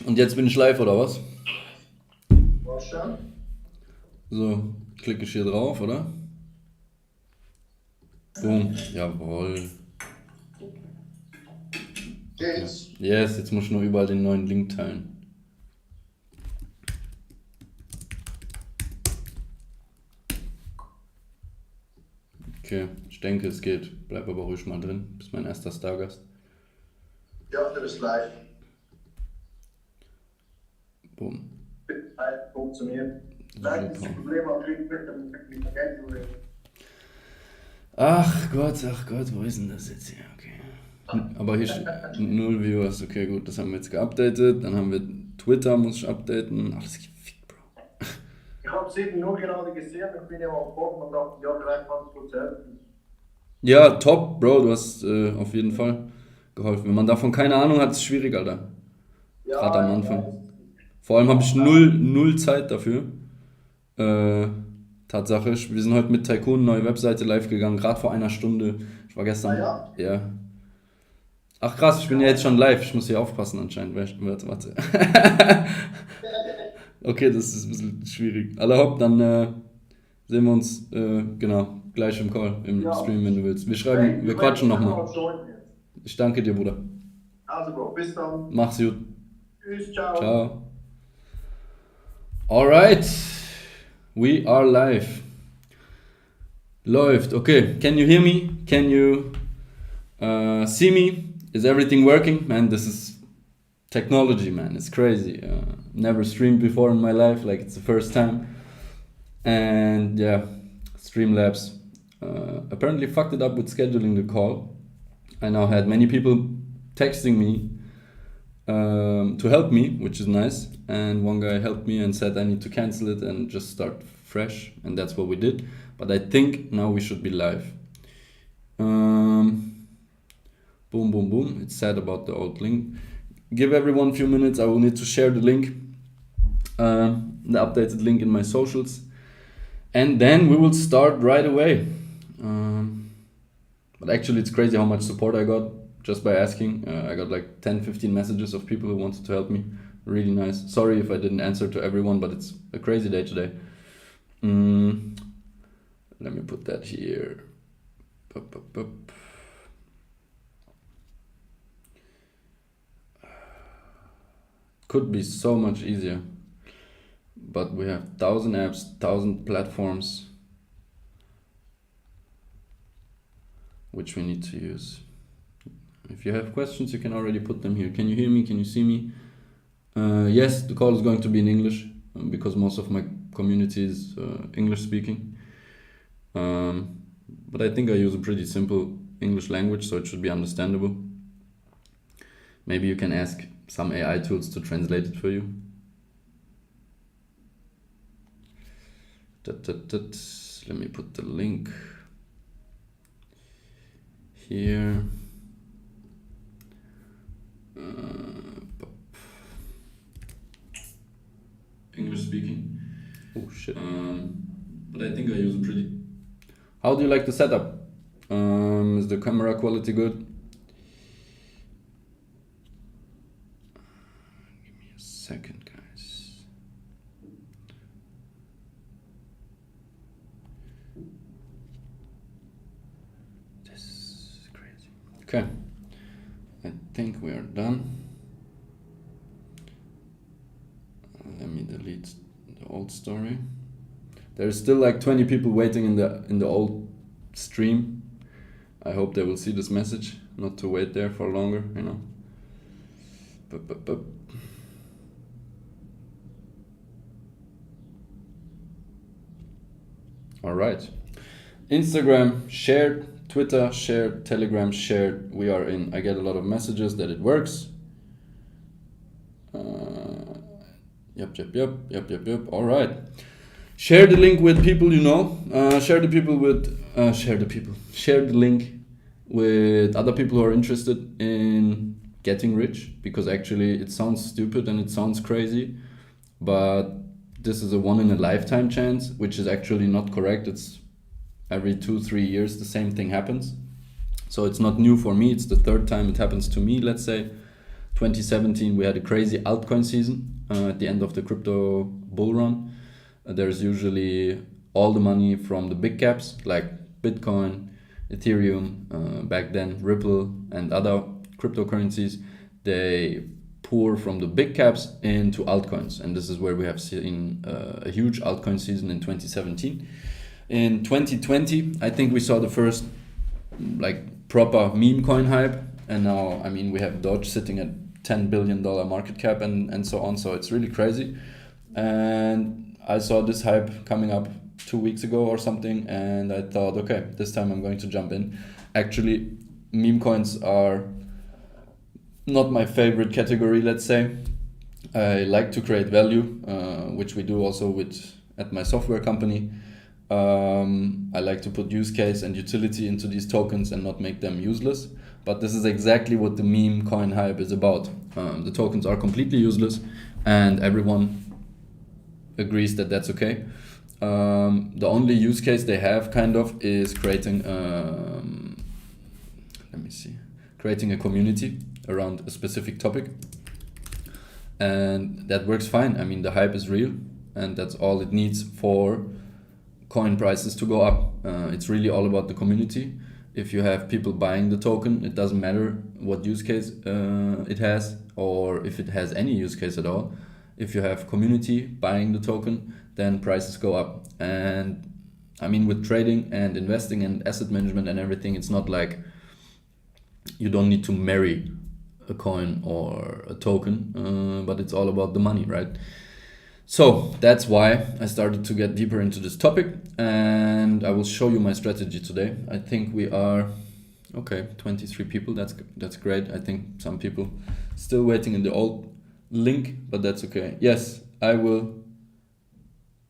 Und jetzt bin ich live, oder was? Was schon? So, klicke ich hier drauf, oder? Boom. Jawohl. Okay. Geht's? Yes, jetzt muss ich nur überall den neuen Link teilen. Okay, ich denke, es geht. Bleib aber ruhig mal drin. Bist mein erster Stargast. Ja, der ist live. Boom. Live funktioniert. Nein, das Super. Problem am mit dem Geld. Ach Gott, wo ist denn das jetzt hier? Okay. Aber hier steht 0 Viewers. Okay, gut, das haben wir jetzt geupdatet. Dann haben wir Twitter, muss ich updaten. Ach, das geht fick, Bro. Ich habe es eben nur gerade gesehen, ich bin ja am Boden und dachte, ja, vielleicht kannst du helfen. Ja, top, Bro, du hast auf jeden Fall geholfen. Wenn man davon keine Ahnung hat, ist es schwierig, Alter. Ja, Gerade am ich Anfang. weiß. Vor allem habe ich null Zeit dafür. Tatsache, wir sind heute mit Tycoon, neue Webseite live gegangen, gerade vor einer Stunde. Ich war gestern, Ah ja? ja. Ach krass, ich bin ja jetzt schon live, ich muss hier aufpassen anscheinend. Warte. Okay, das ist ein bisschen schwierig. Alle hopp, dann sehen wir uns, genau, gleich im Call, im Ja. Stream, wenn du willst. Wir Hey, wir quatschen nochmal. joinen jetzt. Ich danke dir, Bruder. Also, Bro, bis dann. Mach's gut. Tschüss, ciao. Ciao. Alright, we are live. Läuft, okay. Can you hear me? Can you see me? Is everything working? Man, this is technology, man. It's crazy. Never streamed before in my life, like it's the first time. And yeah, Streamlabs apparently fucked it up with scheduling the call. I now had many people texting me to help me, which is nice. And one guy helped me and said I need to cancel it and just start fresh. And that's what we did. But I think now we should be live. Boom. It's sad about the old link. Give everyone a few minutes. I will need to share the link, the updated link in my socials. And then we will start right away. But actually, it's crazy how much support I got just by asking. I got like 10-15 messages of people who wanted to help me. Really nice. Sorry if I didn't answer to everyone, but it's a crazy day today. Let me put that here. Could be so much easier. But we have 1,000 apps, 1,000 platforms which we need to use. If you have questions, you can already put them here. Can you hear me? Can you see me? Yes, the call is going to be in English because most of my community is English speaking. But I think I use a pretty simple English language, so it should be understandable. Maybe you can ask some AI tools to translate it for you. Let me put the link here. English speaking. Oh shit. But I think I use a pretty. How do you like the setup? Is the camera quality good? Give me a second, guys. This is crazy. Okay. I think we are done. Let me delete the old story. There's still like 20 people waiting in the old stream. I hope they will see this message, not to wait there for longer, you know. All right. Instagram shared, Twitter shared, Telegram shared. We are in. I get a lot of messages that it works. Yep. All right. Share the link with people you know. Share the link with other people who are interested in getting rich, because actually it sounds stupid and it sounds crazy, but this is a one in a lifetime chance, which is actually not correct. It's every 2-3 years the same thing happens. So it's not new for me. It's the third time it happens to me, let's say. 2017 we had a crazy altcoin season at the end of the crypto bull run. There's usually all the money from the big caps like Bitcoin, Ethereum, back then Ripple and other cryptocurrencies. They pour from the big caps into altcoins, and this is where we have seen a huge altcoin season in 2017. In 2020, I think we saw the first like proper meme coin hype, and now I mean we have Doge sitting at $10 billion market cap and so on, so it's really crazy. And I saw this hype coming up 2 weeks ago or something, and I thought, okay, this time I'm going to jump in. Actually, meme coins are not my favorite category, let's say. I like to create value, which we do also at my software company. I like to put use case and utility into these tokens and not make them useless. But this is exactly what the meme coin hype is about. The tokens are completely useless, and everyone agrees that that's okay. The only use case they have kind of is creating a community around a specific topic, and that works fine. I mean, the hype is real, and that's all it needs for coin prices to go up. It's really all about the community. If you have people buying the token, it doesn't matter what use case it has, or if it has any use case at all. If you have community buying the token, then prices go up. And I mean, with trading and investing and asset management and everything, it's not like you don't need to marry a coin or a token, but it's all about the money, right? So that's why I started to get deeper into this topic, and I will show you my strategy today. I think we are, 23 people, that's great. I think some people still waiting in the old link, but that's okay. Yes, I will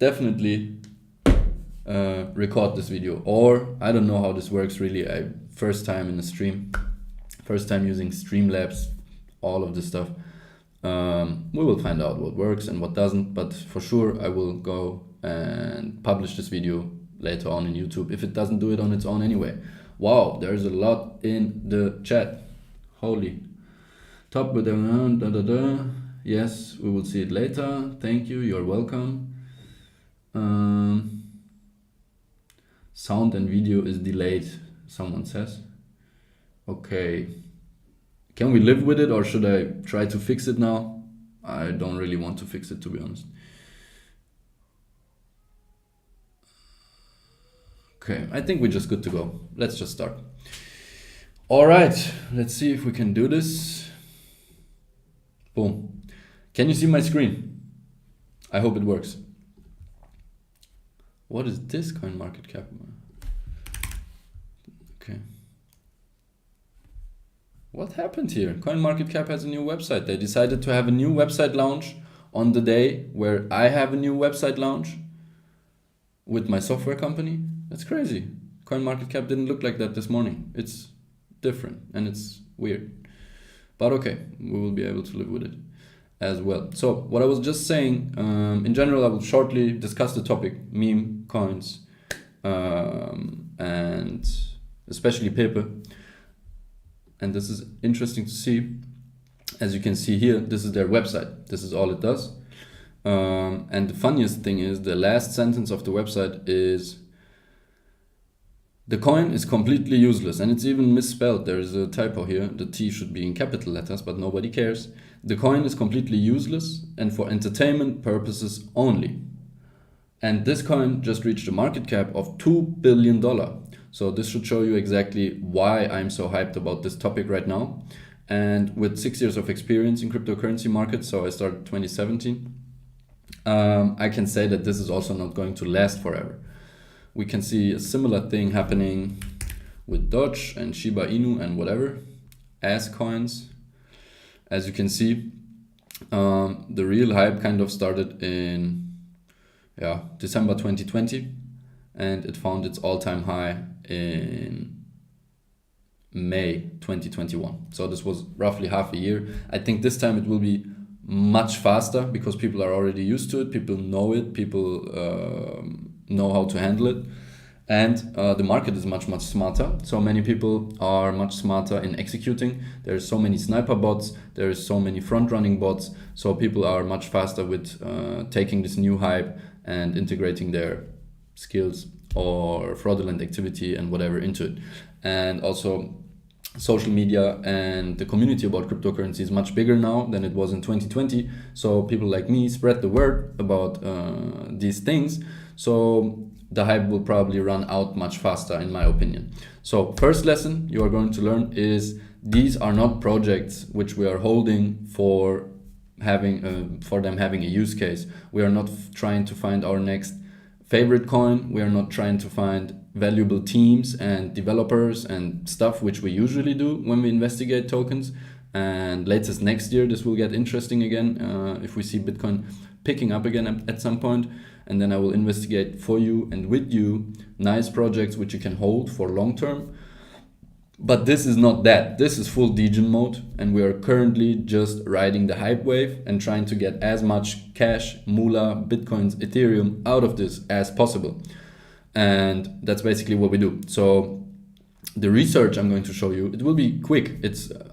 definitely record this video, or I don't know how this works really. First time in a stream, first time using Streamlabs, all of this stuff. We will find out what works and what doesn't, but for sure I will go and publish this video later on in YouTube if it doesn't do it on its own anyway. Wow, there's a lot in the chat. Holy. Top with the yes, we will see it later. Thank you, you're welcome. Sound and video is delayed, someone says. Okay. Can we live with it, or should I try to fix it now? I don't really want to fix it, to be honest. Okay, I think we're just good to go. Let's just start. All right, let's see if we can do this. Boom. Can you see my screen? I hope it works. What is this coin market cap? Okay. What happened here? CoinMarketCap has a new website. They decided to have a new website launch on the day where I have a new website launch with my software company. That's crazy. CoinMarketCap didn't look like that this morning. It's different and it's weird. But okay, we will be able to live with it as well. So what I was just saying, in general, I will shortly discuss the topic, meme coins, and especially paper. And this is interesting to see. As you can see here, this is their website. This is all it does. And the funniest thing is the last sentence of the website is, the coin is completely useless, and it's even misspelled. There is a typo here. The T should be in capital letters, but nobody cares. The coin is completely useless and for entertainment purposes only. And this coin just reached a market cap of $2 billion. So this should show you exactly why I'm so hyped about this topic right now. And with 6 years of experience in cryptocurrency markets, so I started 2017, I can say that this is also not going to last forever. We can see a similar thing happening with Doge and Shiba Inu and whatever, as coins. As you can see, the real hype kind of started in December 2020, and it found its all-time high in May 2021. So this was roughly half a year. I think this time it will be much faster because people are already used to it. People know it. People know how to handle it. And the market is much, much smarter. So many people are much smarter in executing. There's so many sniper bots. There's so many front-running bots. So people are much faster with taking this new hype and integrating their skills or fraudulent activity and whatever into it. And also social media and the community about cryptocurrency is much bigger now than it was in 2020. So people like me spread the word about these things. So the hype will probably run out much faster, in my opinion. So first lesson you are going to learn is these are not projects which we are holding for them having a use case. We are not trying to find our next favorite coin. We are not trying to find valuable teams and developers and stuff which we usually do when we investigate tokens. And latest next year this will get interesting again if we see Bitcoin picking up again at some point. And then I will investigate for you and with you nice projects which you can hold for long term. But this is not that. This is full degen mode, and we are currently just riding the hype wave and trying to get as much cash, moolah, bitcoins, Ethereum out of this as possible. And that's basically what we do. So the research I'm going to show you, it will be quick.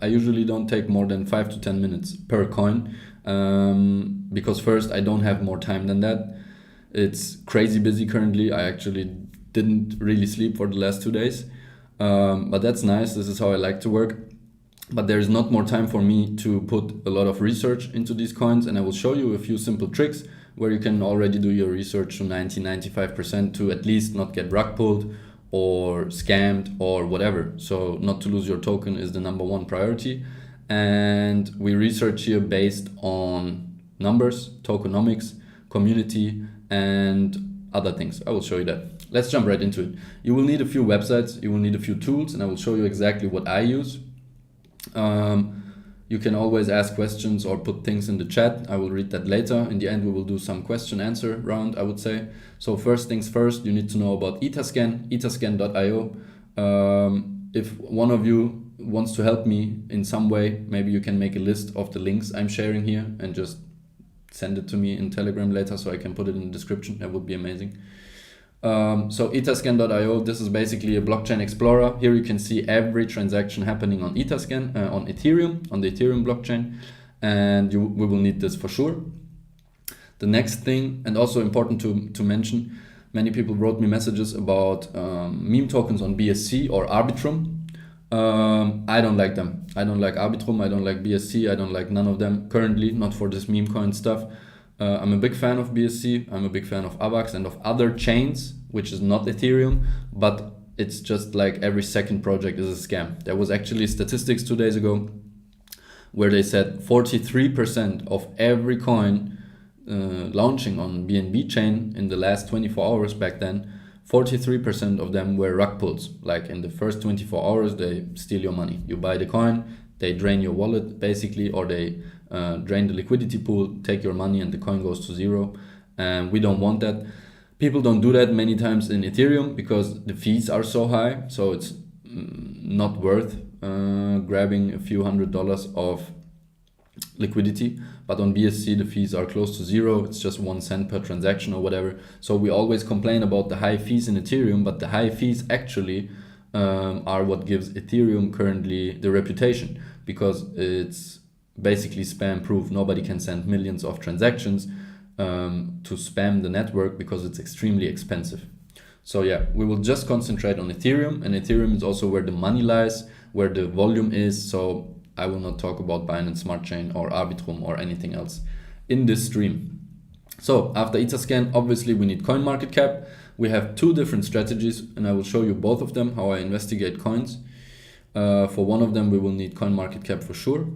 I usually don't take more than 5 to 10 minutes per coin because first I don't have more time than that. It's crazy busy currently. I actually didn't really sleep for the last 2 days. But that's nice. This is how I like to work. But there's not more time for me to put a lot of research into these coins. And I will show you a few simple tricks where you can already do your research to 90-95% to at least not get rug pulled or scammed or whatever. So not to lose your token is the number one priority. And we research here based on numbers, tokenomics, community, and other things. I will show you that. Let's jump right into it. You will need a few websites, you will need a few tools, and I will show you exactly what I use. You can always ask questions or put things in the chat. I will read that later. In the end, we will do some question answer round, I would say. So first things first, you need to know about Etherscan, etherscan.io. If one of you wants to help me in some way, maybe you can make a list of the links I'm sharing here and just send it to me in Telegram later so I can put it in the description. That would be amazing. So etherscan.io, this is basically a blockchain explorer. Here you can see every transaction happening on Etherscan, on Ethereum, on the Ethereum blockchain, and we will need this for sure. The next thing, and also important to mention, many people wrote me messages about meme tokens on BSC or Arbitrum. I don't like them. I don't like Arbitrum, I don't like BSC, I don't like none of them currently, not for this meme coin stuff. I'm a big fan of BSC, I'm a big fan of AVAX and of other chains, which is not Ethereum, but it's just like every second project is a scam. There was actually statistics 2 days ago where they said 43% of every coin launching on BNB chain in the last 24 hours back then, 43% of them were rug pulls. Like in the first 24 hours, they steal your money. You buy the coin, they drain your wallet basically, or they drain the liquidity pool, take your money, and the coin goes to zero. And we don't want that. People don't do that many times in Ethereum because the fees are so high. So it's not worth grabbing a few $100s of liquidity. But on BSC, the fees are close to zero. It's just 1 cent per transaction or whatever. So we always complain about the high fees in Ethereum, but the high fees actually are what gives Ethereum currently the reputation, because it's basically spam proof. Nobody can send millions of transactions to spam the network because it's extremely expensive. So yeah, we will just concentrate on Ethereum, and Ethereum is also where the money lies, where the volume is. So I will not talk about Binance Smart Chain or Arbitrum or anything else in this stream. So after Etherscan, obviously we need CoinMarketCap. We have 2 different strategies, and I will show you both of them, how I investigate coins. For one of them, we will need CoinMarketCap for sure.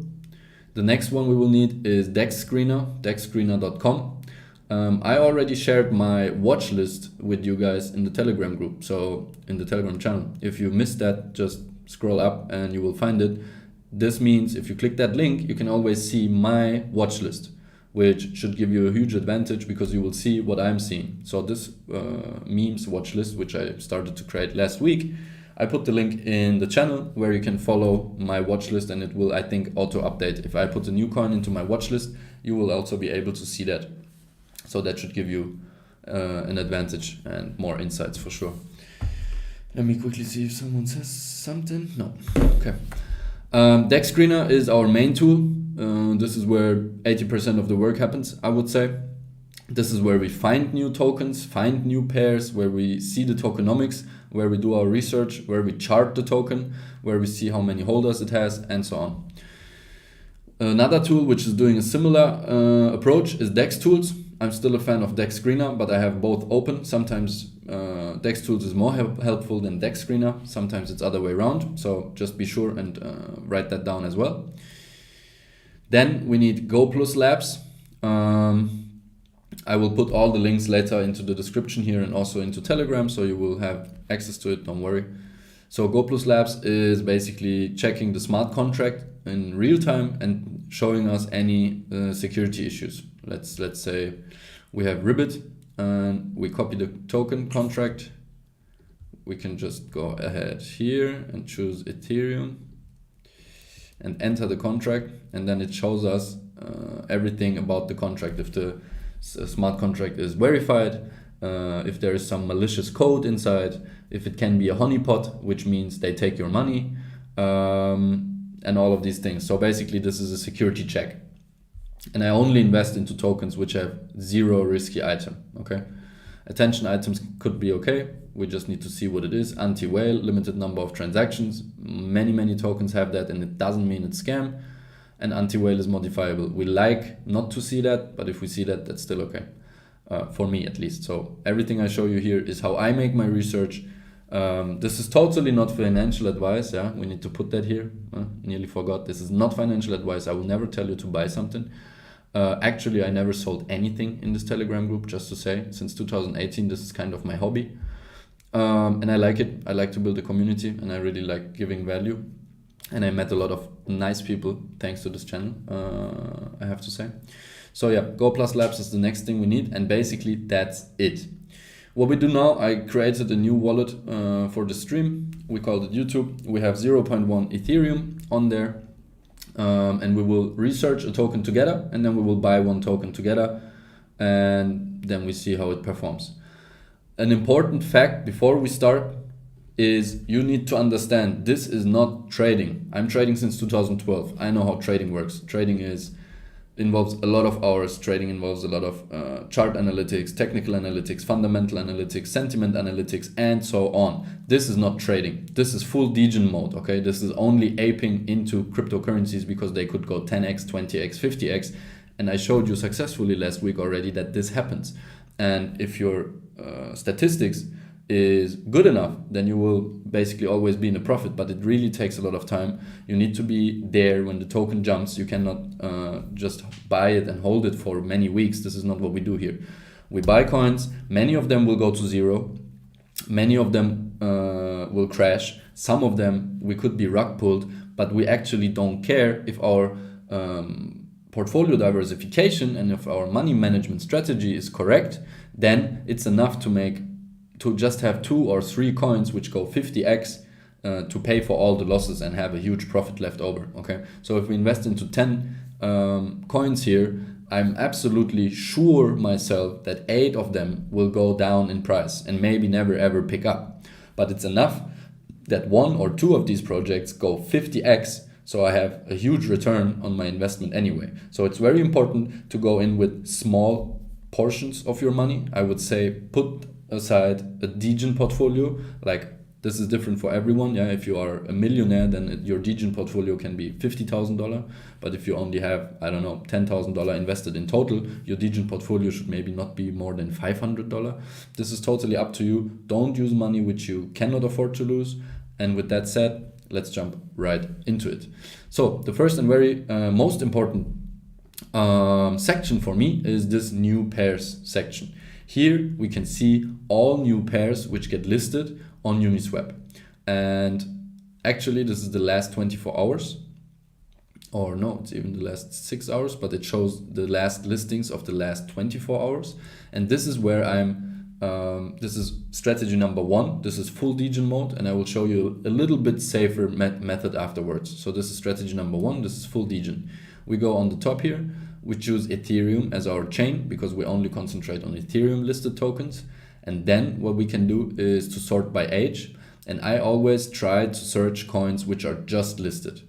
The next one we will need is DEX Screener, dexscreener.com. I already shared my watch list with you guys in the Telegram group, so in the Telegram channel. If you missed that, just scroll up and you will find it. This means if you click that link, you can always see my watch list, which should give you a huge advantage because you will see what I'm seeing. So this memes watch list, which I started to create last week, I put the link in the channel where you can follow my watch list, and it will, I think, auto update. If I put a new coin into my watch list, you will also be able to see that. So that should give you an advantage and more insights for sure. Let me quickly see if someone says something. No. Okay. Deck Screener is our main tool. This is where 80% of the work happens, I would say. This is where we find new tokens, find new pairs, where we see the tokenomics, where we do our research, where we chart the token, where we see how many holders it has, and so on. Another tool which is doing a similar approach is Dex Tools. I'm still a fan of Dex Screener, but I have both open. Sometimes Dex Tools is more helpful than Dex Screener. Sometimes it's other way around. So just be sure and write that down as well. Then we need Go Plus Labs. I will put all the links later into the description here and also into Telegram, so you will have access to it, don't worry. So Go Plus Labs is basically checking the smart contract in real time and showing us any security issues. Let's say we have Ribbit and we copy the token contract. We can just go ahead here and choose Ethereum and enter the contract, and then it shows us everything about the contract. If the smart contract is verified, if there is some malicious code inside, if it can be a honeypot, which means they take your money, and all of these things. So basically this is a security check. And I only invest into tokens which have zero risky item, okay? Attention items could be okay. We just need to see what it is. Anti-whale, limited number of transactions. Many tokens have that, and it doesn't mean it's scam. And anti-whale is modifiable. We like not to see that, but if we see that, that's still okay. For me at least. So everything I show you here is how I make my research. This is totally not financial advice. Yeah, we need to put that here. Nearly forgot. This is not financial advice. I will never tell you to buy something. Actually, I never sold anything in this Telegram group, just to say. Since 2018, this is kind of my hobby. And I like it. I like to build a community, and I really like giving value. And I met a lot of nice people thanks to this channel, I have to say. So yeah, Go Plus Labs is the next thing we need, and basically that's it. What we do now, I created a new wallet for the stream. We called it YouTube. We have 0.1 Ethereum on there. And we will research a token together, and then we will buy one token together, and then we see how it performs. An important fact before we start is you need to understand this is not trading. I'm trading since 2012. I know how trading works. Trading involves a lot of hours. Trading involves a lot of chart analytics, technical analytics, fundamental analytics, sentiment analytics, and so on. This is not trading. This is full degen mode, okay? This is only aping into cryptocurrencies because they could go 10x, 20x, 50x. And I showed you successfully last week already that this happens. And if your statistics is good enough, then you will basically always be in a profit, but it really takes a lot of time. You need to be there when the token jumps. You cannot just buy it and hold it for many weeks. This is not what we do here. We buy coins. Many of them will go to zero. Many of them will crash. Some of them we could be rug pulled, but we actually don't care if our portfolio diversification and if our money management strategy is correct. Then it's enough to just have 2 or 3 coins which go 50x to pay for all the losses and have a huge profit left over. Okay, so if we invest into 10 coins here, I'm absolutely sure myself that 8 of them will go down in price and maybe never ever pick up. But it's enough that 1 or 2 of these projects go 50x, so I have a huge return on my investment anyway. So it's very important to go in with small portions of your money. I would say put aside a degen portfolio. Like, this is different for everyone. Yeah, if you are a millionaire, then your degen portfolio can be $50,000. But if you only have, I don't know, $10,000 invested in total, your degen portfolio should maybe not be more than $500. This is totally up to you. Don't use money which you cannot afford to lose. And with that said, let's jump right into it. So the first and very most important section for me is this new pairs section. Here we can see all new pairs which get listed on Uniswap. And actually this is the last 24 hours. Or no, it's even the last 6 hours, but it shows the last listings of the last 24 hours. And this is where this is strategy number 1. This is full degen mode, and I will show you a little bit safer method afterwards. So this is strategy number 1. This is full degen. We go on the top here. We choose Ethereum as our chain because we only concentrate on Ethereum listed tokens. And then what we can do is to sort by age. And I always try to search coins which are just listed.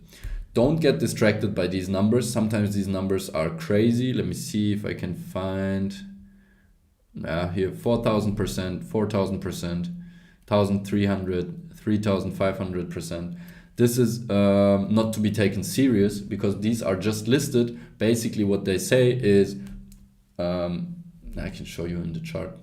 Don't get distracted by these numbers. Sometimes these numbers are crazy. Let me see if I can find here 4,000%, 4,000%, 1,300, 3,500%. This is not to be taken serious because these are just listed. Basically what they say is, I can show you in the chart.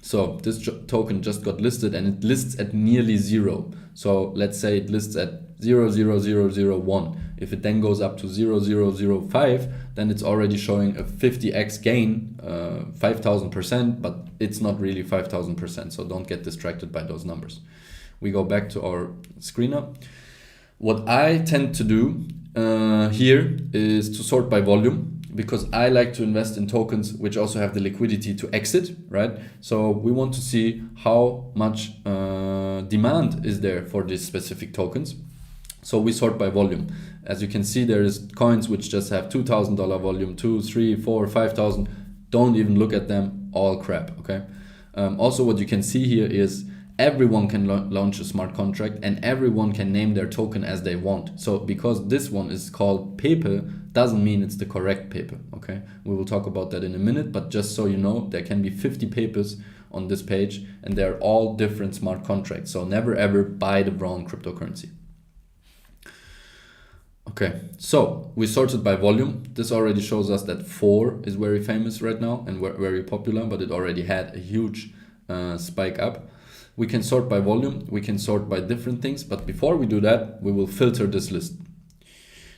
So this token just got listed and it lists at nearly zero. So let's say it lists at 0.00001. If it then goes up to 0.005, then it's already showing a 50x gain, 5,000%, but it's not really 5,000%. So don't get distracted by those numbers. We go back to our screener. What I tend to do here is to sort by volume, because I like to invest in tokens which also have the liquidity to exit, right? So we want to see how much demand is there for these specific tokens. So we sort by volume. As you can see, there is coins which just have $2,000 volume, 2, 3, 4, 5,000. Don't even look at them, all crap, okay? Also what you can see here is everyone can launch a smart contract and everyone can name their token as they want. So because this one is called paper, doesn't mean it's the correct paper, okay? We will talk about that in a minute, but just so you know, there can be 50 papers on this page and they're all different smart contracts. So never ever buy the wrong cryptocurrency. Okay, so we sorted by volume. This already shows us that 4 is very famous right now and very popular, but it already had a huge spike up. We can sort by volume, we can sort by different things, but before we do that, we will filter this list.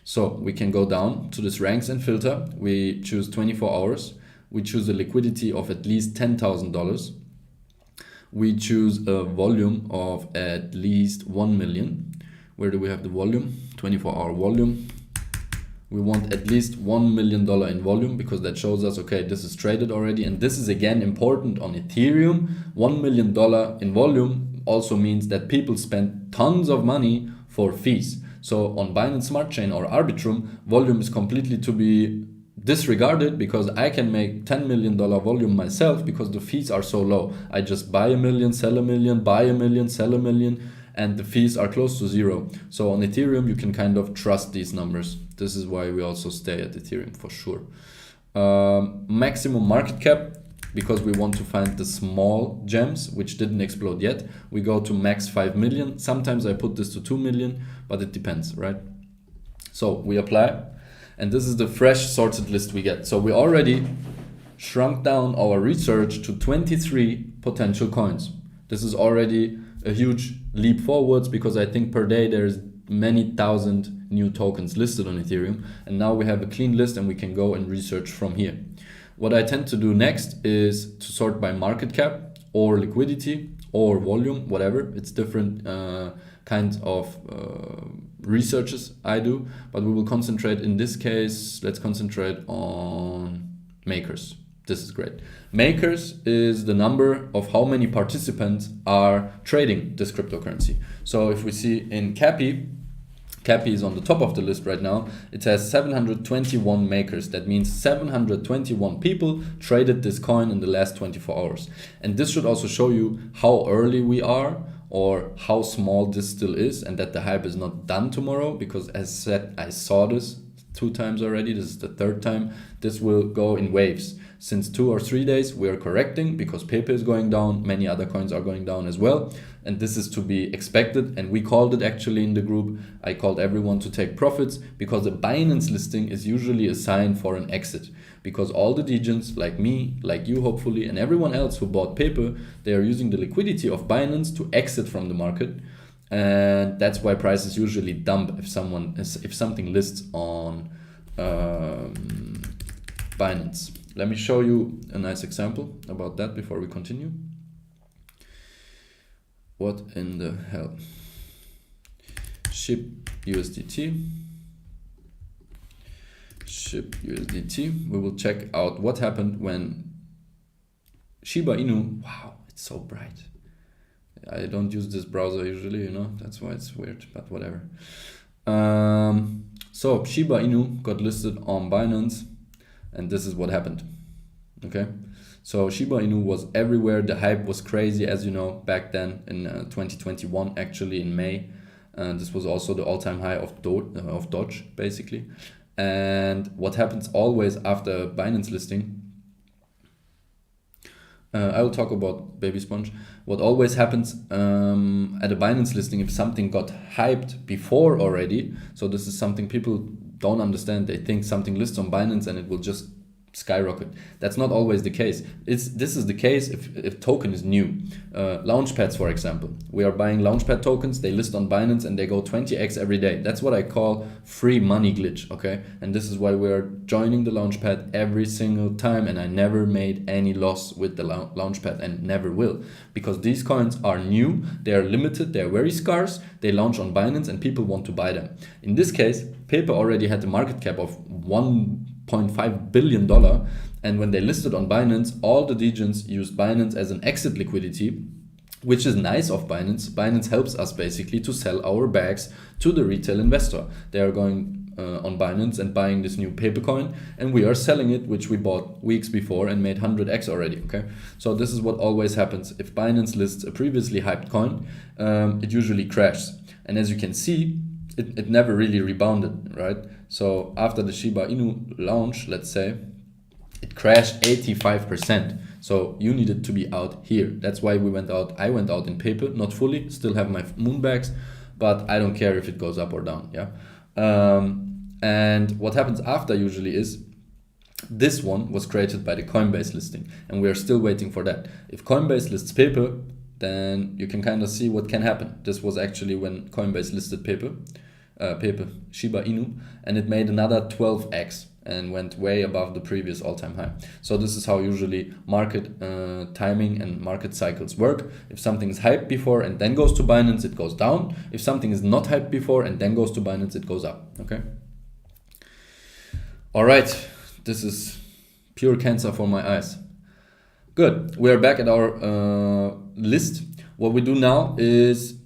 So we can go down to this ranks and filter. We choose 24 hours. We choose a liquidity of at least $10,000. We choose a volume of at least 1 million. Where do we have the volume? 24-hour volume. We want at least $1 million in volume because that shows us, okay, this is traded already. And this is again important on Ethereum. $1 million in volume also means that people spend tons of money for fees. So on Binance Smart Chain or Arbitrum, volume is completely to be disregarded because I can make $10 million volume myself because the fees are so low. I just buy a million, sell a million, buy a million, sell a million, and the fees are close to zero. So on Ethereum, you can kind of trust these numbers. This is why we also stay at Ethereum for sure. Maximum market cap, because we want to find the small gems which didn't explode yet. We go to max 5 million. Sometimes I put this to 2 million, but it depends, right? So we apply, and this is the fresh sorted list we get. So we already shrunk down our research to 23 potential coins. This is already a huge leap forwards because I think per day there's many thousand new tokens listed on Ethereum, and now we have a clean list and we can go and research from here. What I tend to do next is to sort by market cap or liquidity or volume, whatever. It's different kinds of researches I do, but we will concentrate in this case, let's concentrate on makers. This is great. Makers is the number of how many participants are trading this cryptocurrency. So if we see in Cappy is on the top of the list right now. It has 721 makers. That means 721 people traded this coin in the last 24 hours. And this should also show you how early we are or how small this still is, and that the hype is not done tomorrow, because as said, I saw this 2 times already. This is the 3rd time. This will go in waves. Since 2 or 3 days, we are correcting because paper is going down. Many other coins are going down as well. And this is to be expected. And we called it actually in the group. I called everyone to take profits because a Binance listing is usually a sign for an exit. Because all the degens, like me, like you hopefully, and everyone else who bought paper, they are using the liquidity of Binance to exit from the market. And that's why prices usually dump if something lists on Binance. Let me show you a nice example about that before we continue. What in the hell? Ship USDT. Ship USDT. We will check out what happened when Shiba Inu. Wow, it's so bright. I don't use this browser usually, that's why it's weird, but whatever. So Shiba Inu got listed on Binance, and this is what happened. Okay, So Shiba Inu was everywhere. The hype was crazy, as you know, back then in 2021, actually in May. This was also the all-time high of Doge, basically. And what happens always after Binance listing, I will talk about Baby Sponge. What always happens at a Binance listing, if something got hyped before already, so this is something people don't understand. They think something lists on Binance and it will just skyrocket. That's not always the case. This is the case if token is new. Launchpads, for example. We are buying Launchpad tokens, they list on Binance and they go 20x every day. That's what I call free money glitch, okay? And this is why we are joining the Launchpad every single time, and I never made any loss with the Launchpad and never will. Because these coins are new, they are limited, they are very scarce, they launch on Binance and people want to buy them. In this case, Pepe already had a market cap of $1.5 billion, and when they listed on Binance, all the degens used Binance as an exit liquidity, which is nice of Binance. Binance helps us basically to sell our bags to the retail investor. They are going on Binance and buying this new paper coin, and we are selling it, which we bought weeks before and made 100x already, okay? So this is what always happens. If Binance lists a previously hyped coin, it usually crashes. And as you can see, it never really rebounded, right? So after the Shiba Inu launch, let's say, it crashed 85%. So you needed to be out here. That's why we went out. I went out in paper, not fully, still have my moon bags, but I don't care if it goes up or down, yeah? And what happens after usually is, this one was created by the Coinbase listing, and we are still waiting for that. If Coinbase lists paper, then you can kind of see what can happen. This was actually when Coinbase listed paper, Shiba Inu, and it made another 12x and went way above the previous all-time high. So this is how usually market timing and market cycles work. If something is hyped before and then goes to Binance, it goes down. If something is not hyped before and then goes to Binance, it goes up, okay? All right, this is pure cancer for my eyes. Good, we are back at our list. What we do now is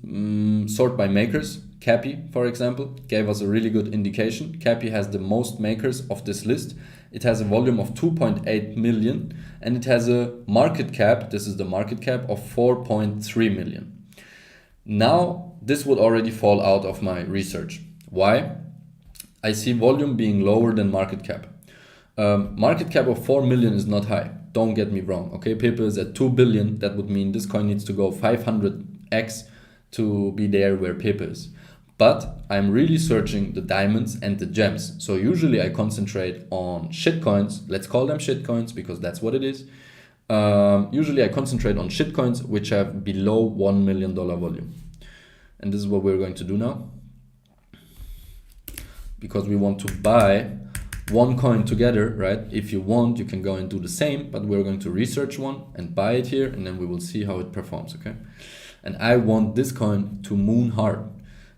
sort by makers. Cappy, for example, gave us a really good indication. Cappy has the most makers of this list. It has a volume of 2.8 million and it has a market cap, this is the market cap, of 4.3 million. Now, this would already fall out of my research. Why? I see volume being lower than market cap. Market cap of 4 million is not high. Don't get me wrong, okay? Paper is at 2 billion. That would mean this coin needs to go 500x to be there where paper is. But I'm really searching the diamonds and the gems. So usually I concentrate on shitcoins. Let's call them shitcoins because that's what it is. Usually I concentrate on shitcoins which have below $1 million volume. And this is what we're going to do now. Because we want to buy one coin together, right? If you want, you can go and do the same, but we're going to research one and buy it here, and then we will see how it performs, okay? And I want this coin to moon hard.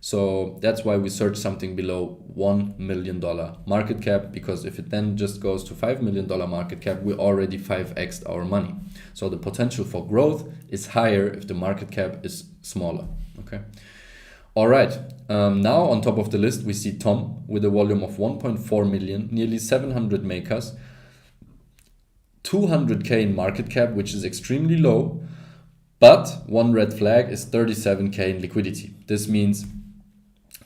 So that's why we search something below $1 million market cap, because if it then just goes to $5 million market cap, we already 5x'd our money. So the potential for growth is higher if the market cap is smaller, okay? All right, now on top of the list, we see Tom with a volume of 1.4 million, nearly 700 makers, 200K in market cap, which is extremely low, but one red flag is 37K in liquidity. This means,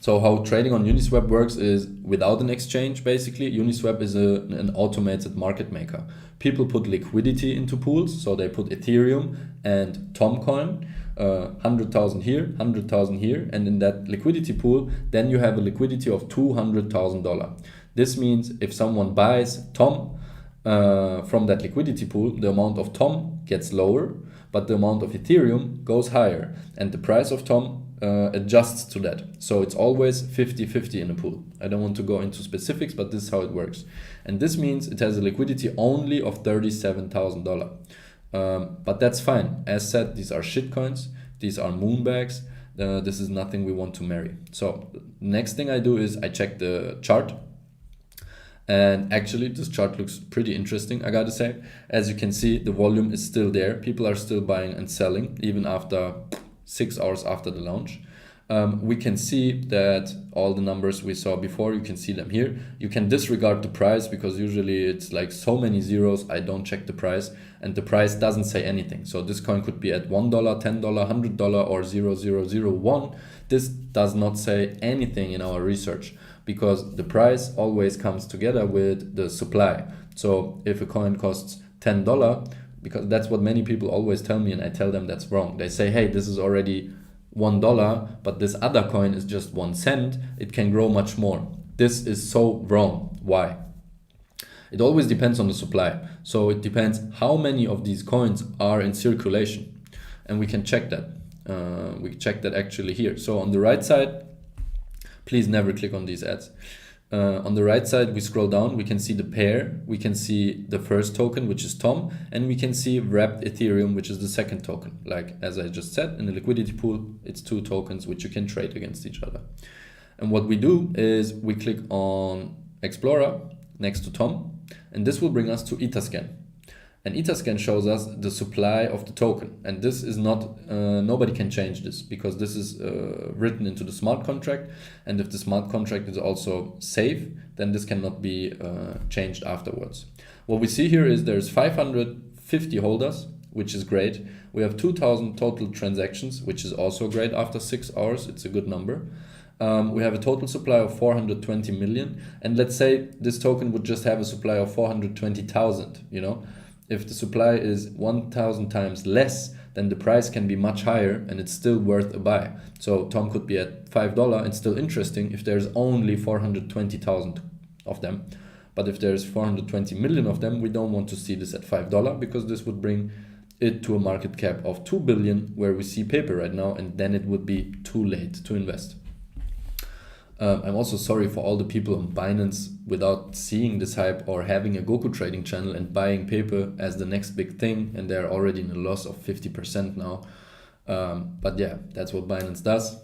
so how trading on Uniswap works is without an exchange, basically. Uniswap is an automated market maker. People put liquidity into pools, so they put Ethereum and Tom coin, 100,000 here, 100,000 here, and in that liquidity pool, then you have a liquidity of $200,000. This means if someone buys Tom from that liquidity pool, the amount of Tom gets lower, but the amount of Ethereum goes higher, and the price of Tom adjusts to that. So it's always 50-50 in a pool. I don't want to go into specifics, but this is how it works. And this means it has a liquidity only of $37,000. But that's fine. As said, these are shitcoins. These are moonbags. This is nothing we want to marry. So next thing I do is I check the chart. And actually this chart looks pretty interesting, I gotta say. As you can see, the volume is still there. People are still buying and selling even after 6 hours after the launch. we can see that all the numbers we saw before, you can see them here. You can disregard the price because usually it's like so many zeros. I don't check the price, and the price doesn't say anything. So this coin could be at $1, $10, $100, or 0.0001. This does not say anything in our research because the price always comes together with the supply. So if a coin costs $10, because that's what many people always tell me, and I tell them that's wrong. They say, hey, this is already $1, but this other coin is just 1 cent. It can grow much more. This is so wrong. Why? It always depends on the supply. So it depends how many of these coins are in circulation. And we can check that. We check that actually here. So on the right side, please never click on these ads. On the right side, we scroll down, we can see the pair, we can see the first token, which is Tom, and we can see wrapped Ethereum, which is the second token. Like, as I just said, in the liquidity pool, it's 2 tokens which you can trade against each other. And what we do is we click on Explorer next to Tom, and this will bring us to Etherscan. And Etherscan shows us the supply of the token. And this is not, nobody can change this because this is written into the smart contract. And if the smart contract is also safe, then this cannot be changed afterwards. What we see here is there's 550 holders, which is great. We have 2,000 total transactions, which is also great after 6 hours. It's a good number. We have a total supply of 420 million. And let's say this token would just have a supply of 420,000, you know. If the supply is 1,000 times less, then the price can be much higher and it's still worth a buy. So Tom could be at $5 and still interesting if there's only 420,000 of them. But if there's 420 million of them, we don't want to see this at $5 because this would bring it to a market cap of 2 billion where we see paper right now, and then it would be too late to invest. I'm also sorry for all the people on Binance without seeing this hype or having a Goku trading channel and buying paper as the next big thing, and they're already in a loss of 50% now. But yeah, that's what Binance does.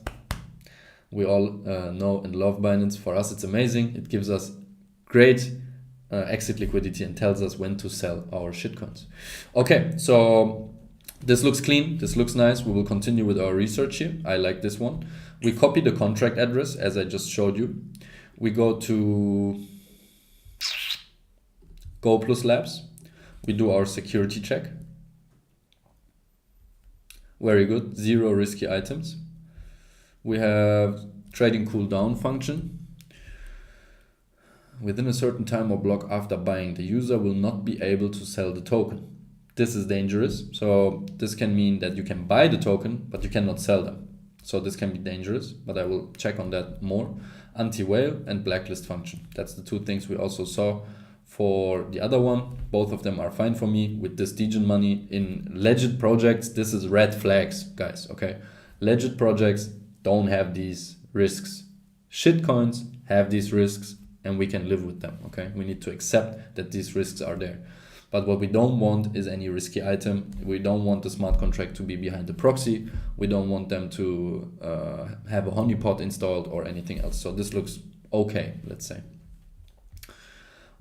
We all know and love Binance. For us, it's amazing. It gives us great exit liquidity and tells us when to sell our shitcoins. Okay, so this looks clean. This looks nice. We will continue with our research here. I like this one. We copy the contract address as I just showed you. We go to Go Plus Labs. We do our security check. Very good. 0 risky items. We have trading cooldown function. Within a certain time or block after buying, the user will not be able to sell the token. This is dangerous. So this can mean that you can buy the token, but you cannot sell them. So this can be dangerous, but I will check on that more. Anti-whale and blacklist function. That's the 2 things we also saw for the other one. Both of them are fine for me. With this degen money in legit projects, this is red flags, guys, okay? Legit projects don't have these risks. Shitcoins have these risks and we can live with them, okay? We need to accept that these risks are there. But what we don't want is any risky item. We don't want the smart contract to be behind the proxy. We don't want them to have a honeypot installed or anything else. So this looks okay, let's say.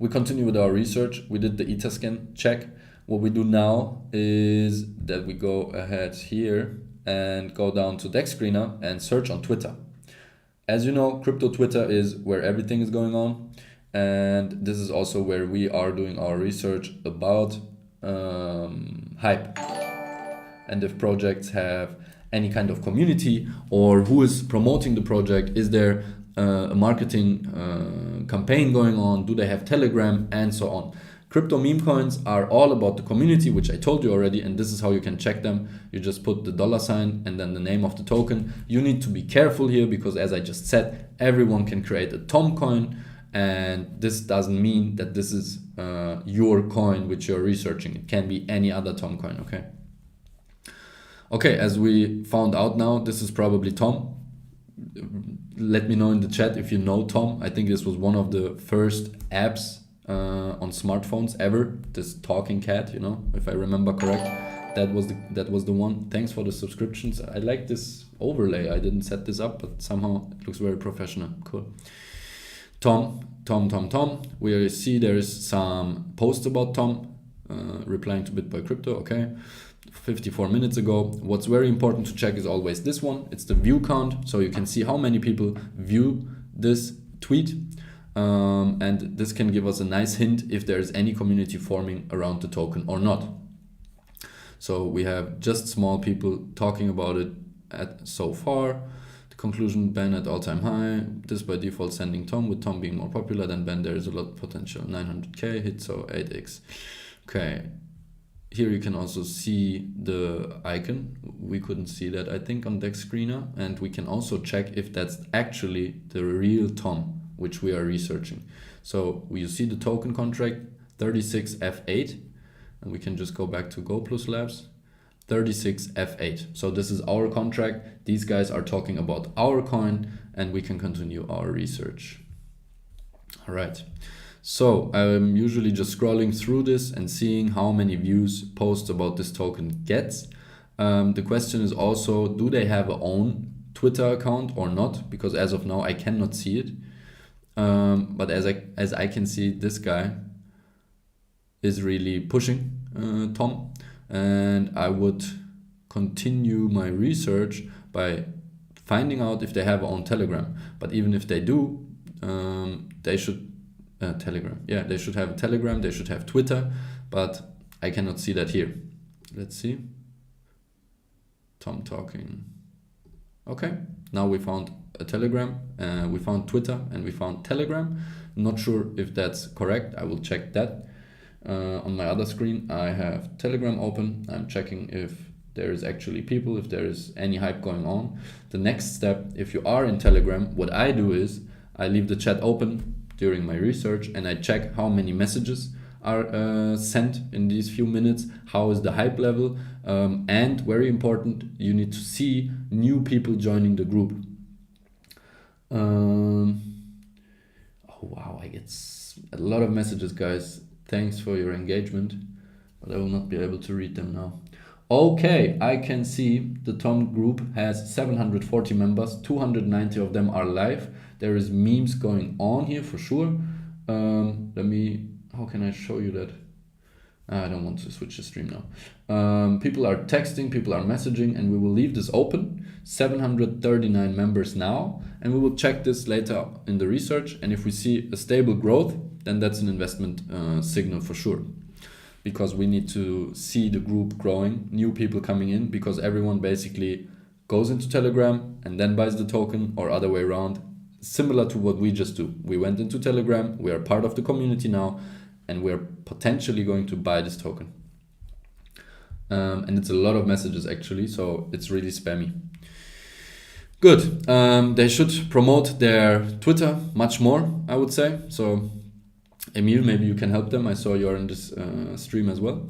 We continue with our research. We did the Etherscan check. What we do now is that we go ahead here and go down to Deck Screener and search on Twitter. As you know, crypto Twitter is where everything is going on. And this is also where we are doing our research about hype. And if projects have any kind of community or who is promoting the project, is there a marketing campaign going on, do they have Telegram, and so on. Crypto meme coins are all about the community, which I told you already, and this is how you can check them. You just put the $ and then the name of the token. You need to be careful here because, as I just said, everyone can create a Tom coin. And this doesn't mean that this is your coin which you're researching. It can be any other Tom coin, okay? Okay, as we found out now, this is probably Tom. Let me know in the chat if you know Tom. I think this was one of the first apps on smartphones ever. This talking cat, you know, if I remember correct. That was the one. Thanks for the subscriptions. I like this overlay. I didn't set this up, but somehow it looks very professional. Cool. Tom. We see there is some post about Tom, replying to BitBoy Crypto, okay. 54 minutes ago. What's very important to check is always this one. It's the view count, so you can see how many people view this tweet. And this can give us a nice hint if there is any community forming around the token or not. So we have just small people talking about it so far. The conclusion, Ben at all-time high. This by default sending Tom, with Tom being more popular than Ben, there is a lot of potential. 900k hit, so 8x. Okay. Here you can also see the icon. We couldn't see that, I think, on Dex Screener. And we can also check if that's actually the real Tom, which we are researching. So you see the token contract 36F8, and we can just go back to Go Plus Labs, 36F8. So this is our contract. These guys are talking about our coin, and we can continue our research. All right. So I'm usually just scrolling through this and seeing how many views posts about this token gets. The question is also, do they have a own Twitter account or not? Because as of now, I cannot see it. But as I can see, this guy is really pushing Tom, and I would continue my research by finding out if they have their own Telegram. But even if they do, they should Telegram. Yeah, they should have a Telegram. They should have Twitter, but I cannot see that here. Let's see. Tom talking. Okay, now we found a Telegram, we found Twitter, and we found Telegram. Not sure if that's correct. I will check that. On my other screen, I have Telegram open. I'm checking if there is actually people, if there is any hype going on. The next step, if you are in Telegram, what I do is I leave the chat open during my research, and I check how many messages are sent in these few minutes, how is the hype level, and very important, you need to see new people joining the group. Oh wow, I get a lot of messages, guys. Thanks for your engagement, but I will not be able to read them now. Okay, I can see the Tom group has 740 members, 290 of them are live. There is memes going on here for sure. How can I show you that? I don't want to switch the stream now. People are texting, people are messaging, and we will leave this open. 739 members now, and we will check this later in the research. And if we see a stable growth, then that's an investment signal for sure. Because we need to see the group growing, new people coming in, because everyone basically goes into Telegram and then buys the token, or other way around. Similar to what we just do. We went into Telegram, we are part of the community now, and we're potentially going to buy this token. And it's a lot of messages actually, so it's really spammy. Good. They should promote their Twitter much more, I would say. So Emil, maybe you can help them. I saw you're in this stream as well.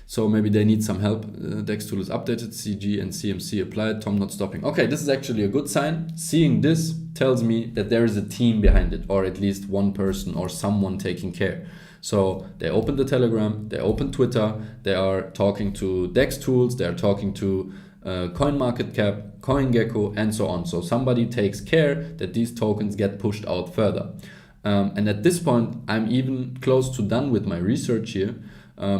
So maybe they need some help. DEX tool is updated, CG and CMC applied, Tom not stopping. Okay, this is actually a good sign. Seeing this tells me that there is a team behind it, or at least one person or someone taking care. So they opened the Telegram, they opened Twitter, they are talking to DEX tools, they are talking to CoinMarketCap, CoinGecko, and so on. So somebody takes care that these tokens get pushed out further. And at this point, I'm even close to done with my research here.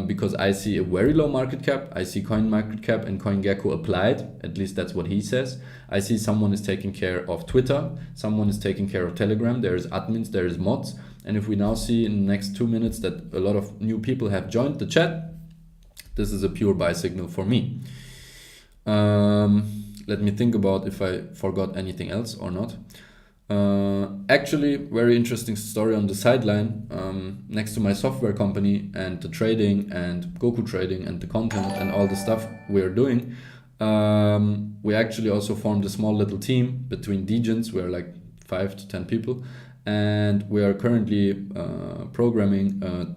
Because I see a very low market cap. I see CoinMarketCap and CoinGecko applied, at least that's what he says. I see someone is taking care of Twitter, someone is taking care of Telegram, there is admins, there is mods. And if we now see in the next 2 minutes that a lot of new people have joined the chat, this is a pure buy signal for me. Let me think about if I forgot anything else or not. Actually, very interesting story on the sideline. Next to my software company and the trading and Goku trading and the content and all the stuff we're doing, we actually also formed a small little team between Degens. We're like 5 to 10 people, and we are currently programming a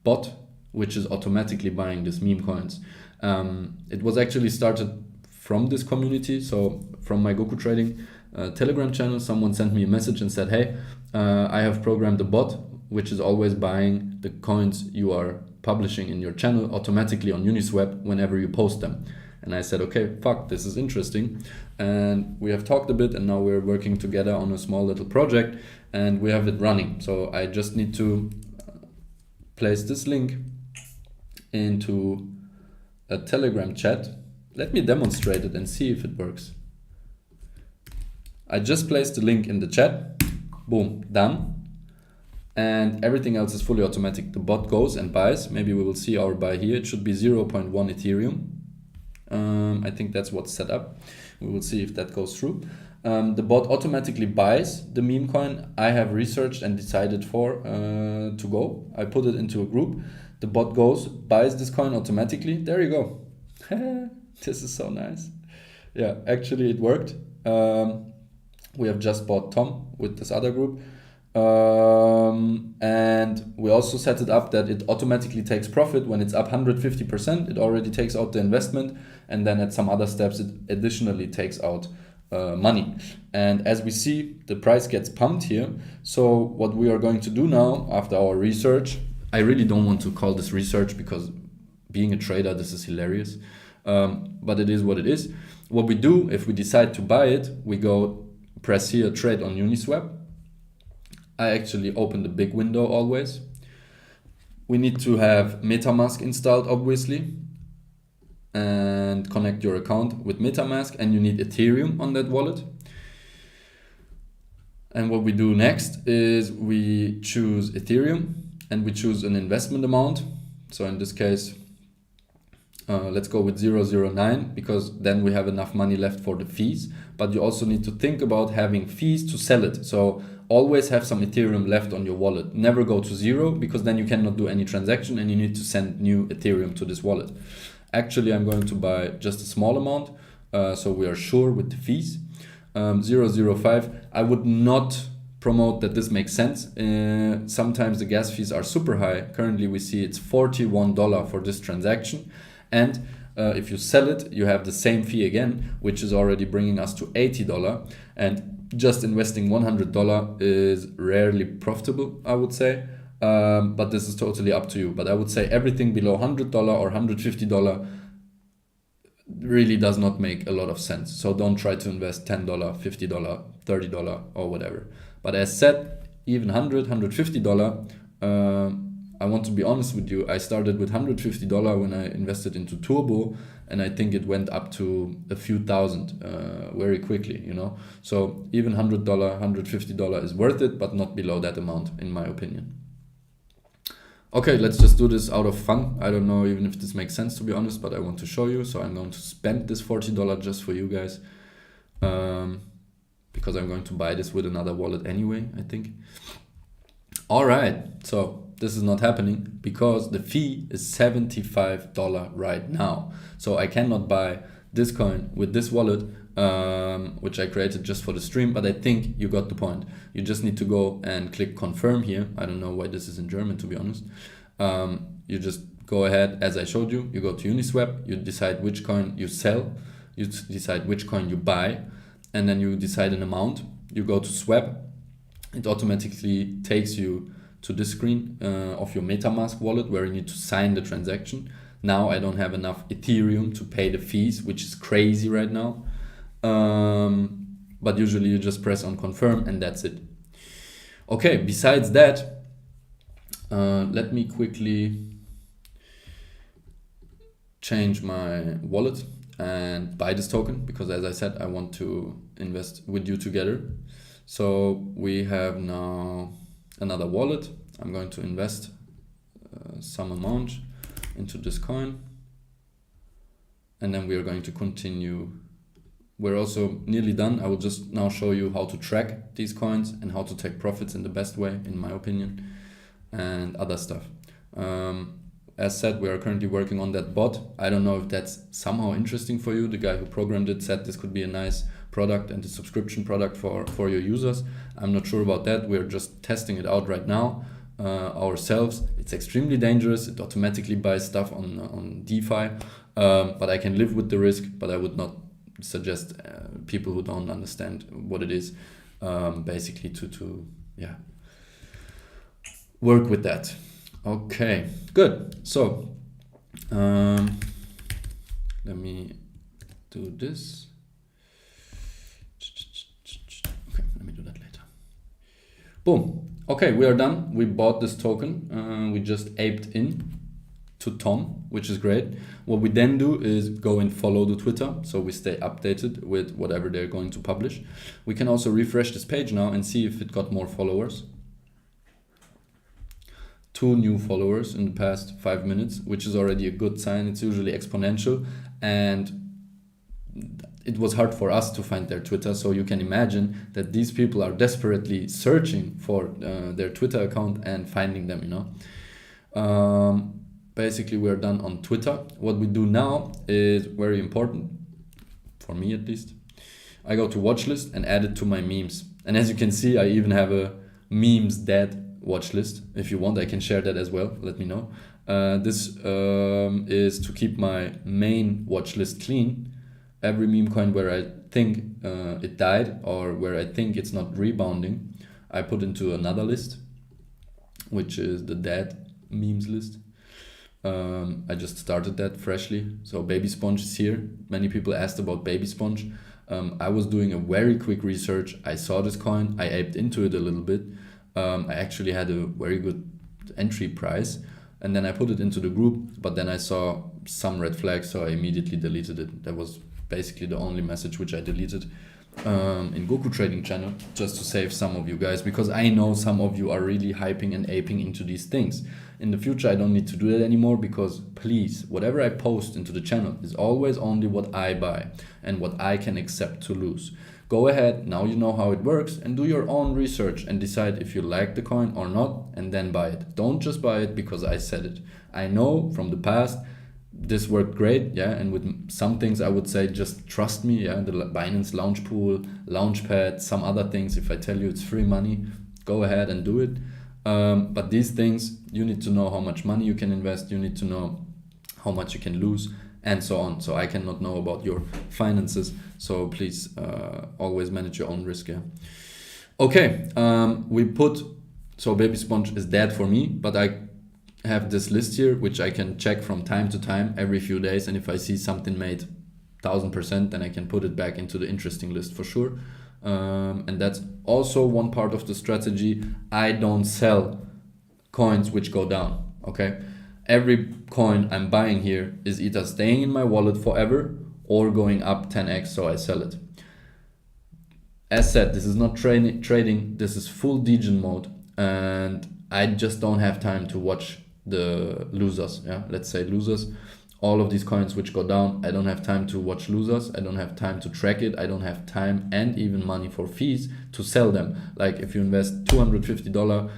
bot which is automatically buying these meme coins. It was actually started from this community, so from my Goku trading Telegram channel. Someone sent me a message and said, hey, I have programmed a bot which is always buying the coins you are publishing in your channel automatically on Uniswap whenever you post them. And I said, okay, fuck, this is interesting. And we have talked a bit, and now we're working together on a small little project, and we have it running. So I just need to place this link into a Telegram chat. Let me demonstrate it and see if it works. I just placed the link in the chat. Boom, done. And everything else is fully automatic. The bot goes and buys. Maybe we will see our buy here. It should be 0.1 Ethereum. I think that's what's set up. We will see if that goes through. The bot automatically buys the meme coin I have researched and decided for to go. I put it into a group. The bot goes, buys this coin automatically. There you go. This is so nice. Yeah, actually it worked. We have just bought Tom with this other group. And we also set it up that it automatically takes profit when it's up 150%. It already takes out the investment, and then at some other steps it additionally takes out money. And as we see, the price gets pumped here. So what we are going to do now after our research, I really don't want to call this research because being a trader, this is hilarious, but it is what it is. What we do, if we decide to buy it, we go press here trade on Uniswap. I actually open the big window always. We need to have MetaMask installed, obviously, and connect your account with MetaMask, and you need Ethereum on that wallet. And what we do next is we choose Ethereum and we choose an investment amount. So in this case, let's go with 0.09 because then we have enough money left for the fees. But you also need to think about having fees to sell it. So always have some Ethereum left on your wallet. Never go to zero because then you cannot do any transaction and you need to send new Ethereum to this wallet. Actually, I'm going to buy just a small amount so we are sure with the fees. 0.05. I would not promote that this makes sense. Sometimes the gas fees are super high. Currently we see it's $41 for this transaction. And if you sell it, you have the same fee again, which is already bringing us to $80. And just investing $100 is rarely profitable, I would say. But this is totally up to you. But I would say everything below $100 or $150 really does not make a lot of sense. So don't try to invest $10, $50, $30 or whatever. But as said, even $100, $150, I want to be honest with you, I started with $150 when I invested into Turbo, and I think it went up to a few thousand very quickly, you know. So even $100, $150 is worth it, but not below that amount, in my opinion. Okay, let's just do this out of fun. I don't know even if this makes sense, to be honest, but I want to show you. So I'm going to spend this $40 just for you guys, because I'm going to buy this with another wallet anyway, I think. All right, so this is not happening because the fee is $75 right now. So I cannot buy this coin with this wallet, which I created just for the stream, but I think you got the point. You just need to go and click confirm here. I don't know why this is in German, to be honest. You just go ahead, as I showed you, you go to Uniswap, you decide which coin you sell, you decide which coin you buy, and then you decide an amount. You go to swap. It automatically takes you to this screen of your MetaMask wallet where you need to sign the transaction. Now I don't have enough Ethereum to pay the fees, which is crazy right now. But usually you just press on confirm and that's it. Okay, besides that, let me quickly change my wallet and buy this token because, as I said, I want to invest with you together. So we have now another wallet. I'm going to invest some amount into this coin, and then we are going to continue. We're also nearly done. I will just now show you how to track these coins and how to take profits in the best way, in my opinion, and other stuff. As said, we are currently working on that bot. I don't know if that's somehow interesting for you. The guy who programmed it said this could be a nice product and a subscription product for your users. I'm not sure about that. We're just testing it out right now ourselves. It's extremely dangerous. It automatically buys stuff on DeFi, but I can live with the risk, but I would not suggest people who don't understand what it is basically to work with that. Okay, good. So let me do this. Okay, let me do that later. Boom. Okay, we are done. We bought this token. We just aped in. to Tom, which is great. What we then do is go and follow the Twitter, so we stay updated with whatever they're going to publish. We can also refresh this page now and see if it got more followers. 2 new followers in the past 5 minutes, which is already a good sign. It's usually exponential, and it was hard for us to find their Twitter, so you can imagine that these people are desperately searching for their Twitter account and finding them, you know. Basically, we're done on Twitter. What we do now is very important, for me at least. I go to watch list and add it to my memes. And as you can see, I even have a memes dead watch list. If you want, I can share that as well. Let me know. This is to keep my main watch list clean. Every meme coin where I think it died or where I think it's not rebounding, I put into another list, which is the dead memes list. I just started that freshly. So Baby Sponge is here. Many people asked about Baby Sponge. I was doing a very quick research. I saw this coin. I aped into it a little bit. I actually had a very good entry price, and then I put it into the group, but then I saw some red flags, so I immediately deleted it. That was basically the only message which I deleted in Goku Trading Channel, just to save some of you guys, because I know some of you are really hyping and aping into these things. In the future, I don't need to do that anymore, because please, whatever I post into the channel is always only what I buy and what I can accept to lose. Go ahead, now you know how it works, and do your own research and decide if you like the coin or not, and then buy it. Don't just buy it because I said it. I know from the past this worked great, yeah, and with some things I would say just trust me, yeah, the Binance Launch Pool, Launchpad, some other things. If I tell you it's free money, go ahead and do it. But these things, you need to know how much money you can invest, you need to know how much you can lose, and so on. So I cannot know about your finances, so please always manage your own risk. Yeah. Okay, so Baby Sponge is dead for me, but I have this list here which I can check from time to time every few days, and if I see something made 1000%, then I can put it back into the interesting list for sure. And that's also one part of the strategy. I don't sell coins which go down. Okay, every coin I'm buying here is either staying in my wallet forever or going up 10x, so I sell it. As said, this is not trading, this is full degen mode, and I just don't have time to watch the losers. Yeah, let's say losers. All of these coins which go down, I don't have time to watch losers. I don't have time to track it. I don't have time and even money for fees to sell them. Like if you invest $250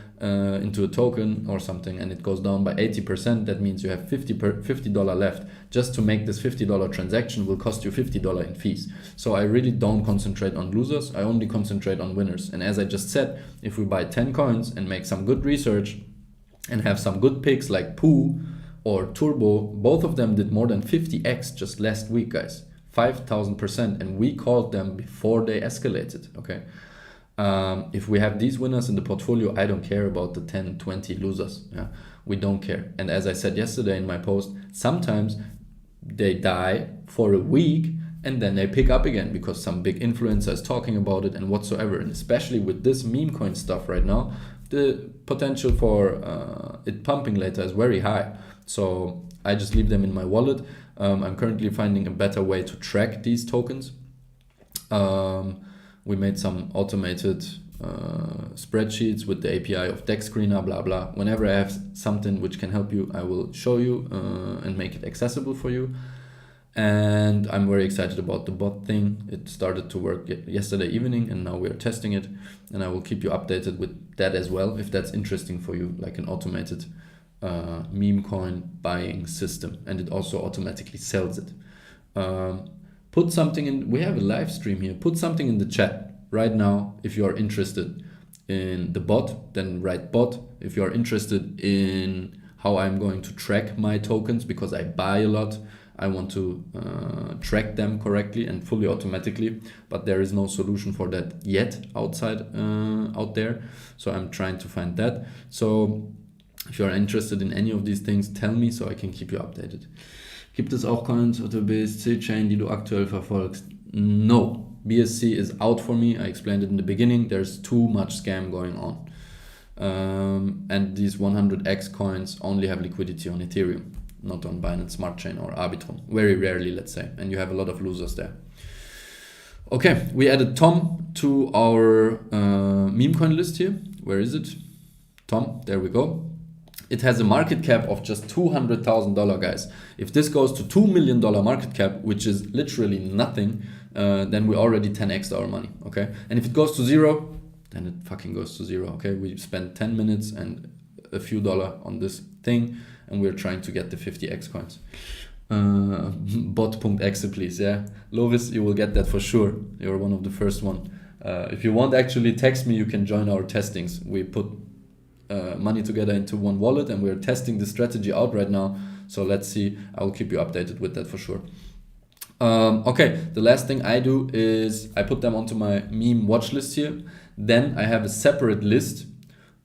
into a token or something and it goes down by 80%, that means you have $50 left. Just to make this $50 transaction will cost you $50 in fees. So I really don't concentrate on losers. I only concentrate on winners. And as I just said, if we buy 10 coins and make some good research and have some good picks like Poo or Turbo, both of them did more than 50x just last week, guys. 5,000%, and we called them before they escalated. Okay, if we have these winners in the portfolio, I don't care about the 10, 20 losers. Yeah, we don't care. And as I said yesterday in my post, sometimes they die for a week and then they pick up again because some big influencer is talking about it and whatsoever. And especially with this meme coin stuff right now, the potential for it pumping later is very high. So I just leave them in my wallet. I'm currently finding a better way to track these tokens. We made some automated spreadsheets with the API of Deck Screener, blah, blah. Whenever I have something which can help you, I will show you and make it accessible for you. And I'm very excited about the bot thing. It started to work yesterday evening and now we are testing it. And I will keep you updated with that as well, if that's interesting for you, like an automated meme coin buying system, and it also automatically sells it. Put something in, we have a live stream here, put something in the chat right now if you are interested in the bot, then write bot. If you are interested in how I'm going to track my tokens, because I buy a lot, I want to track them correctly and fully automatically, but there is no solution for that yet out there, so I'm trying to find that. So if you are interested in any of these things, tell me so I can keep you updated. Gibt es auch Coins auf der BSC-Chain, die du aktuell verfolgst? No, BSC is out for me. I explained it in the beginning. There's too much scam going on. And these 100x coins only have liquidity on Ethereum. not on Binance Smart Chain or Arbitrum. Very rarely, let's say, and you have a lot of losers there. Okay, we added Tom to our Memecoin list here. Where is it? Tom, there we go. It has a market cap of just $200,000, guys. If this goes to $2 million market cap, which is literally nothing, then we already 10x our money, okay? And if it goes to zero, then it fucking goes to zero, okay? We spent 10 minutes and a few dollars on this thing, and we're trying to get the 50x coins. Bot.exe, please, yeah. Lovis, you will get that for sure. You're one of the first one. If you want, actually text me, you can join our testings. We put money together into one wallet and we're testing the strategy out right now. So let's see, I will keep you updated with that for sure. Okay, the last thing I do is I put them onto my meme watch list here. Then I have a separate list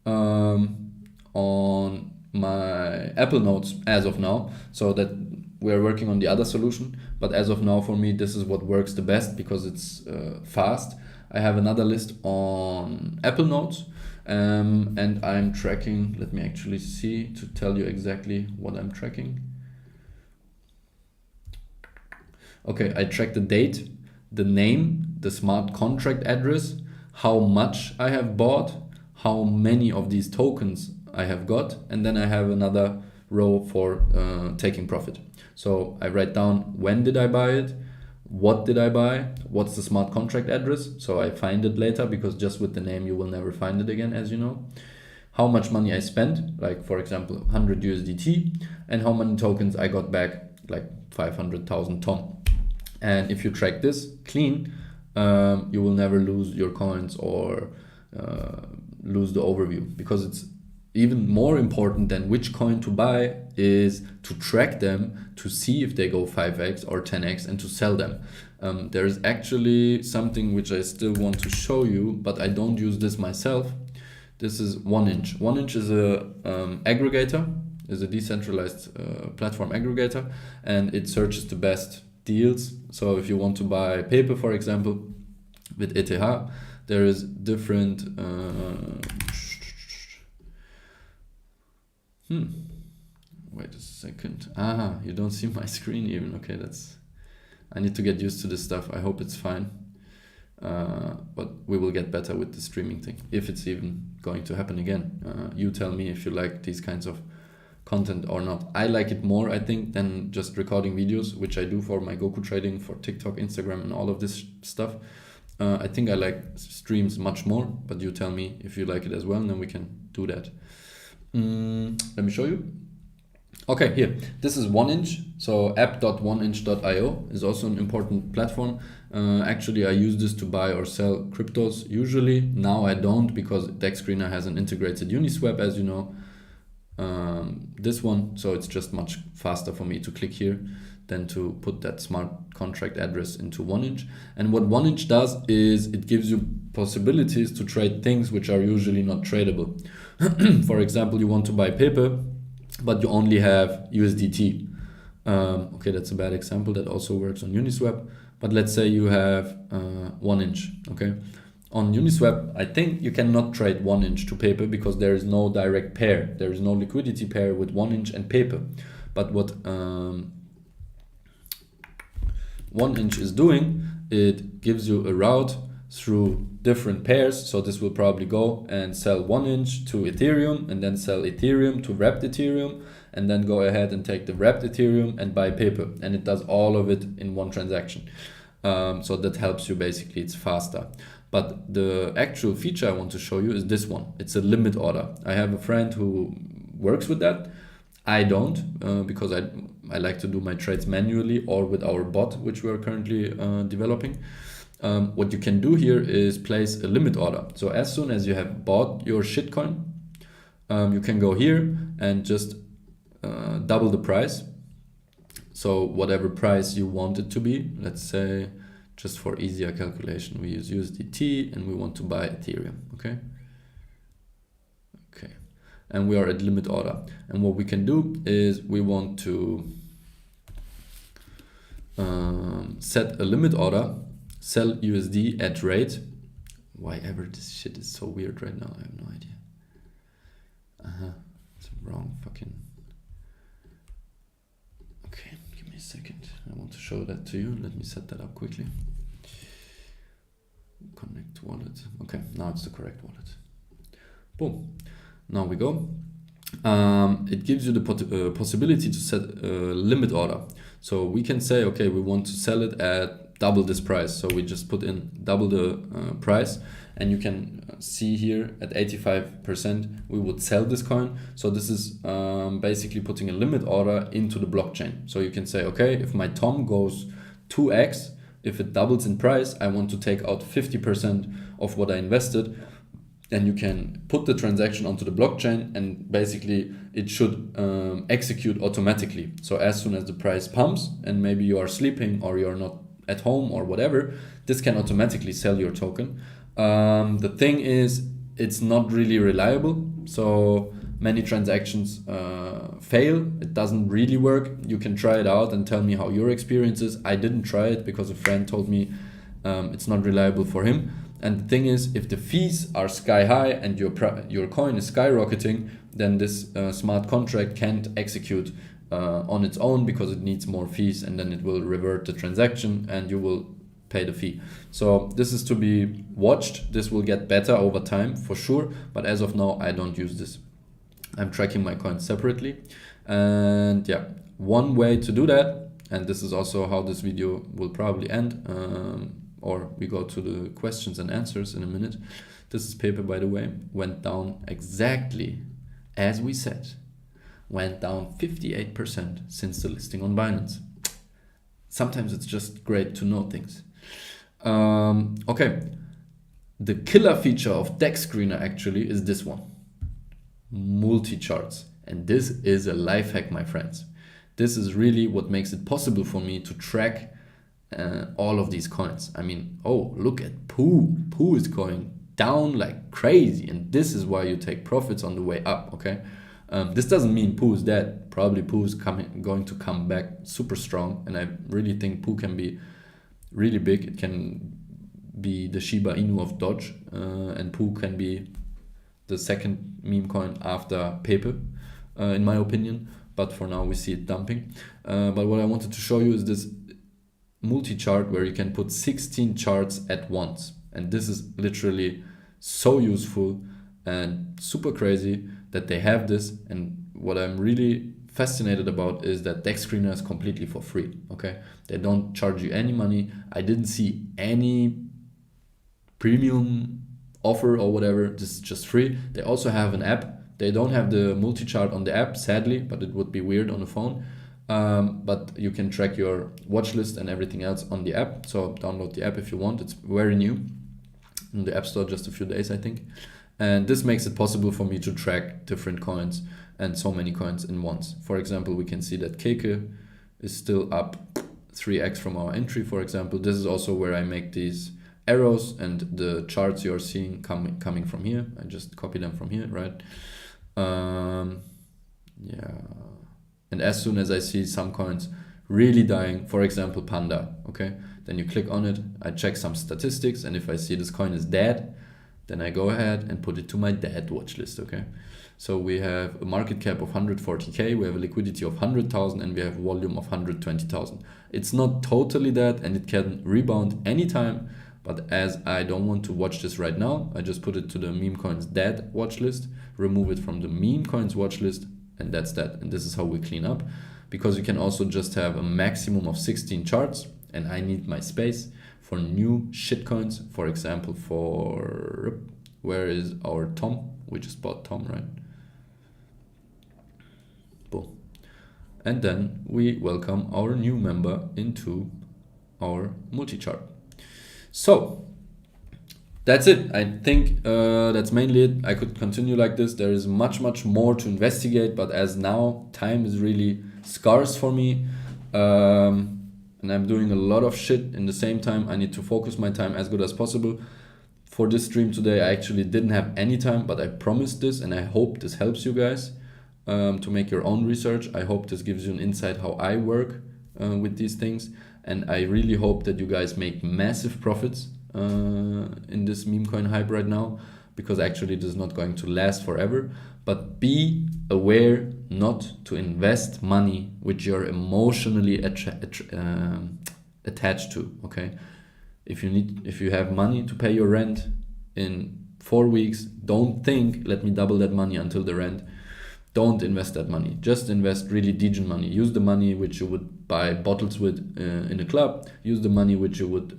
on my Apple Notes as of now, so that we're working on the other solution. But as of now, for me, this is what works the best because it's fast. I have another list on Apple Notes. And I'm tracking, let me actually see to tell you exactly what I'm tracking. Okay, I track the date, the name, the smart contract address, how much I have bought, how many of these tokens I have got, and then I have another row for taking profit. So I write down when did I buy it, what did I buy, what's the smart contract address, so I find it later, because just with the name you will never find it again, as you know. How much money I spent, like for example 100 USDT, and how many tokens I got back, like 500,000 TOM. And if you track this clean, you will never lose your coins or lose the overview, because it's even more important than which coin to buy is to track them, to see if they go 5x or 10x, and to sell them. There is actually something which I still want to show you, but I don't use this myself. This is 1inch. 1inch is a aggregator, is a decentralized platform aggregator, and it searches the best deals. So if you want to buy paper, for example, with ETH, there is different wait a second. You don't see my screen even. Okay, I need to get used to this stuff. I hope it's fine. But we will get better with the streaming thing, if it's even going to happen again. You tell me if you like these kinds of content or not. I like it more, I think, than just recording videos, which I do for my Goku trading, for TikTok, Instagram, and all of this stuff. I think I like streams much more, but you tell me if you like it as well, and then we can do that. Let me show you. Okay, here, this is 1inch. So app.1inch.io is also an important platform. Actually, I use this to buy or sell cryptos usually. Now I don't, because DexScreener has an integrated Uniswap, as you know. This one, so it's just much faster for me to click here than to put that smart contract address into 1inch. And what 1inch does is it gives you possibilities to trade things which are usually not tradable. For example, you want to buy paper, but you only have USDT. Okay, that's a bad example. That also works on Uniswap. But let's say you have 1inch, okay? On Uniswap, I think you cannot trade 1inch to paper because there is no direct pair. There is no liquidity pair with 1inch and paper. But what 1inch is doing, it gives you a route through different pairs. So this will probably go and sell 1inch to Ethereum, and then sell Ethereum to wrapped Ethereum, and then go ahead and take the wrapped Ethereum and buy paper. And it does all of it in one transaction. So that helps you basically, it's faster. But the actual feature I want to show you is this one. It's a limit order. I have a friend who works with that. I don't, because I like to do my trades manually or with our bot, which we're currently developing. What you can do here is place a limit order. So as soon as you have bought your shitcoin, you can go here and just double the price. So whatever price you want it to be, let's say, just for easier calculation, we use USDT and we want to buy Ethereum, okay? Okay, and we are at limit order. And what we can do is we want to set a limit order, sell USD at rate. Why ever this shit is so weird right now, I have no idea. It's wrong fucking... to show that to you. Let me set that up quickly. Connect wallet. Okay, now it's the correct wallet. Boom. Now we go. It gives you the possibility to set a limit order. So we can say, okay, we want to sell it at double this price. So we just put in double the price, and you can see here at 85% we would sell this coin. So this is basically putting a limit order into the blockchain. So you can say, okay, if my Tom goes 2x, if it doubles in price, I want to take out 50% of what I invested. And you can put the transaction onto the blockchain, and basically it should execute automatically. So as soon as the price pumps and maybe you are sleeping or you're not at home or whatever, this can automatically sell your token. The thing is, it's not really reliable. So many transactions fail. It doesn't really work. You can try it out and tell me how your experience is. I didn't try it because a friend told me it's not reliable for him. And the thing is, if the fees are sky high and your coin is skyrocketing, then this smart contract can't execute on its own because it needs more fees, and then it will revert the transaction and you will pay the fee. So this is to be watched. This will get better over time for sure, but as of now I don't use this. I'm tracking my coins separately. And yeah, one way to do that, and this is also how this video will probably end, or we go to the questions and answers in a minute. This is paper, by the way, went down exactly as we said. Went down 58% since the listing on Binance. Sometimes it's just great to know things. Okay, the killer feature of Deck Screener actually is this one, multi-charts. And this is a life hack, my friends. This is really what makes it possible for me to track all of these coins. I mean, oh, look at Poo. Poo is going down like crazy, and this is why you take profits on the way up, okay? This doesn't mean Poo is dead. Probably Poo is going to come back super strong, and I really think Poo can be really big. It can be the Shiba Inu of Doge, and Poo can be the second meme coin after Pepe, in my opinion. But for now we see it dumping. But what I wanted to show you is this multi-chart where you can put 16 charts at once, and this is literally so useful and super crazy that they have this. And what I'm really fascinated about is that Deck Screener is completely for free. Okay, they don't charge you any money. I didn't see any premium offer or whatever. This is just free. They also have an app. They don't have the multi-chart on the app, sadly, but it would be weird on the phone. But you can track your watch list and everything else on the app. So download the app if you want. It's very new in the App Store, just a few days, I think. And this makes it possible for me to track different coins and so many coins in once. For example, we can see that Keke is still up 3x from our entry, for example. This is also where I make these arrows, and the charts you're seeing coming from here. I just copy them from here, right? Yeah. And as soon as I see some coins really dying, for example, Panda, okay, then you click on it, I check some statistics, and if I see this coin is dead, then I go ahead and put it to my dead watch list, okay? So we have a market cap of 140k, we have a liquidity of 100,000, and we have a volume of 120,000. It's not totally dead, and it can rebound anytime, but as I don't want to watch this right now, I just put it to the Memecoins dead watch list, remove it from the Memecoins watch list, and that's that. And this is how we clean up, because you can also just have a maximum of 16 charts, and I need my space for new shitcoins. For example, for where is our Tom? We just bought Tom, right? Boom. And then we welcome our new member into our multi-chart. So that's it. I think that's mainly it. I could continue like this. There is much more to investigate, but as now time is really scarce for me, and I'm doing a lot of shit in the same time. I need to focus my time as good as possible. For this stream today, I actually didn't have any time, but I promised this, and I hope this helps you guys to make your own research. I hope this gives you an insight how I work with these things, and I really hope that you guys make massive profits in this meme coin hype right now. because actually this is not going to last forever. But be aware not to invest money which you're emotionally attached to. Okay, if you have money to pay your rent in 4 weeks, don't think, let me double that money until the rent. Don't invest that money. Just invest really decent money. Use the money which you would buy bottles with in a club. Use the money which you would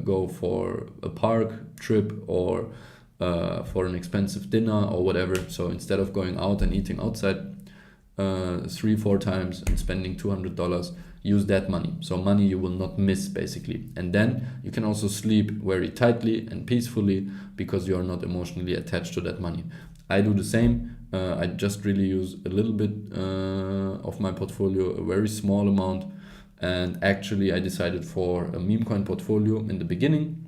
go for a park trip or for an expensive dinner or whatever. So instead of going out and eating outside 3-4 times and spending $200, use that money. So money you will not miss, basically. And then you can also sleep very tightly and peacefully because you are not emotionally attached to that money. I do the same. I just really use a little bit of my portfolio, a very small amount. And actually I decided for a meme coin portfolio in the beginning.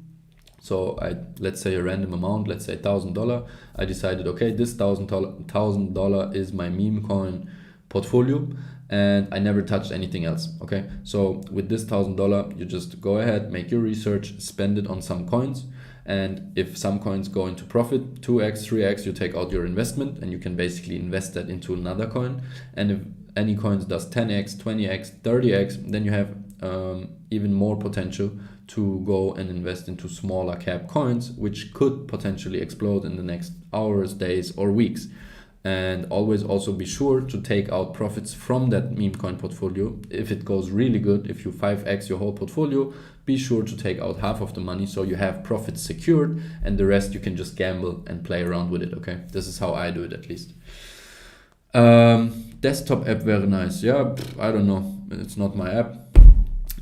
So let's say a random amount, let's say $1,000. I decided, okay, this $1,000 is my meme coin portfolio, and I never touched anything else. Okay, so with this $1,000, you just go ahead, make your research, spend it on some coins, and if some coins go into profit 2x, 3x, you take out your investment and you can basically invest that into another coin. And if any coins does 10x, 20x, 30x, then you have even more potential to go and invest into smaller cap coins, which could potentially explode in the next hours, days, or weeks. And always also be sure to take out profits from that meme coin portfolio. If it goes really good, if you 5x your whole portfolio, be sure to take out half of the money so you have profits secured, and the rest you can just gamble and play around with it. Okay, this is how I do it, at least. Desktop app, very nice. Yeah, I don't know, it's not my app.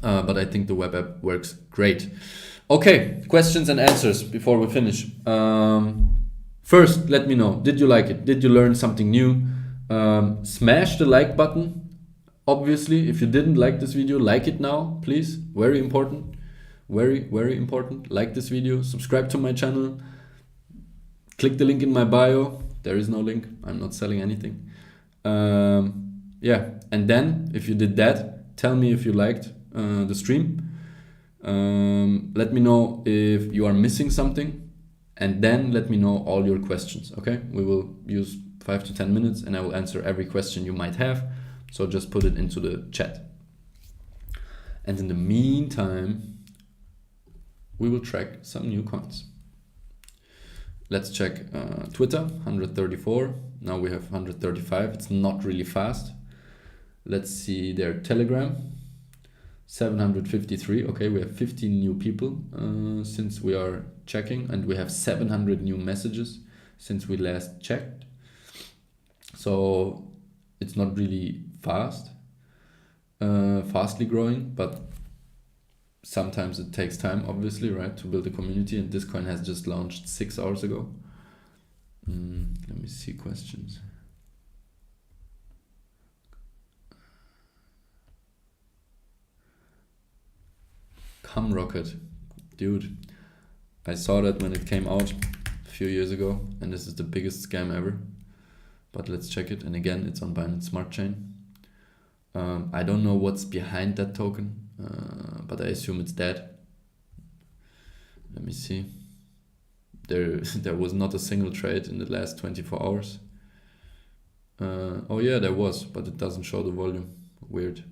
But I think the web app works great. Okay, questions and answers before we finish. First, let me know, did you like it? Did you learn something new? Smash the like button. Obviously, if you didn't like this video, like it now, please. Very important. Very, very important. Like this video. Subscribe to my channel. Click the link in my bio. There is no link. I'm not selling anything. Yeah, and then if you did that, tell me if you liked the stream. Let me know if you are missing something, and then let me know all your questions. Okay, we will use 5 to 10 minutes and I will answer every question you might have, so just put it into the chat. And in the meantime, we will track some new coins. Let's check Twitter, 134. Now we have 135. It's not really fast. Let's see their Telegram, 753. Okay, we have 15 new people since we are checking, and we have 700 new messages since we last checked. So it's not really fastly growing, but sometimes it takes time, obviously, right, to build a community, and this coin has just launched 6 hours ago. Let me see questions. Come Rocket, dude, I saw that when it came out a few years ago, and this is the biggest scam ever. But let's check it, and again, it's on Binance Smart Chain. I don't know what's behind that token, but I assume it's dead. Let me see. There was not a single trade in the last 24 hours. Oh yeah, there was, but it doesn't show the volume. Weird.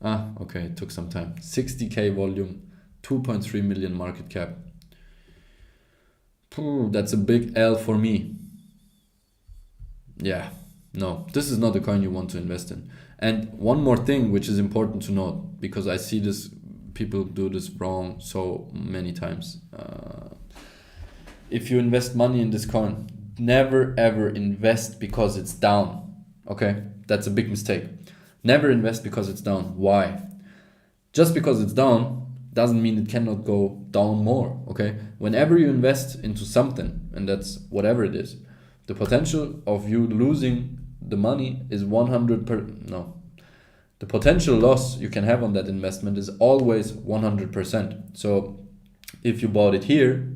Okay, it took some time. 60k volume, 2.3 million market cap. That's a big L for me. Yeah, no, this is not a coin you want to invest in. And one more thing which is important to note, because I see this, people do this wrong so many times. If you invest money in this coin, never ever invest because it's down. Okay, that's a big mistake. Never invest because it's down. Why? Just because it's down doesn't mean it cannot go down more. Okay, whenever you invest into something, and that's whatever it is, the potential of you losing the money is 100%. No, the potential loss you can have on that investment is always 100%. So if you bought it here,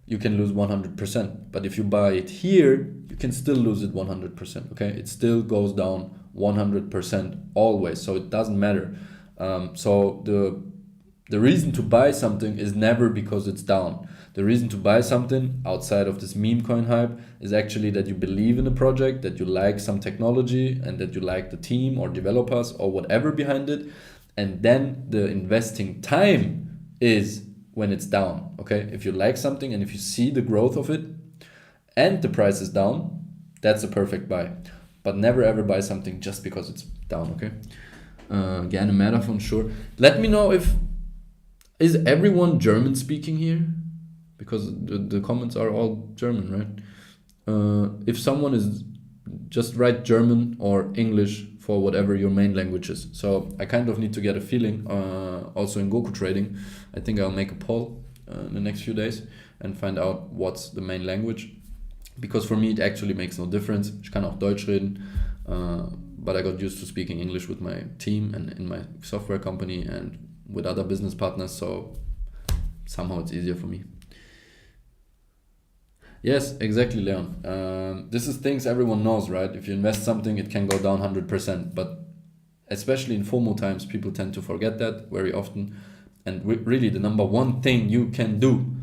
you can lose 100%. But if you buy it here, you can still lose it 100%. Okay, it still goes down 100% always. So it doesn't matter. So The reason to buy something is never because it's down. The reason to buy something outside of this meme coin hype is actually that you believe in a project, that you like some technology, and that you like the team or developers or whatever behind it. And then the investing time is when it's down. Okay, if you like something and if you see the growth of it and the price is down, that's a perfect buy. But never ever buy something just because it's down. Okay. Gerne mehr davon, sure. Let me know is everyone German speaking here? Because the comments are all German, right? If someone is, just write German or English for whatever your main language is. So I kind of need to get a feeling, also in Goku trading. I think I'll make a poll in the next few days and find out what's the main language. Because for me it actually makes no difference. Ich kann auch Deutsch reden, but I got used to speaking English with my team and in my software company and with other business partners, so somehow it's easier for me. Yes, exactly, Leon. This is things everyone knows, right? If you invest something, it can go down 100%. But especially in FOMO times, people tend to forget that very often. And really, the number one thing you can do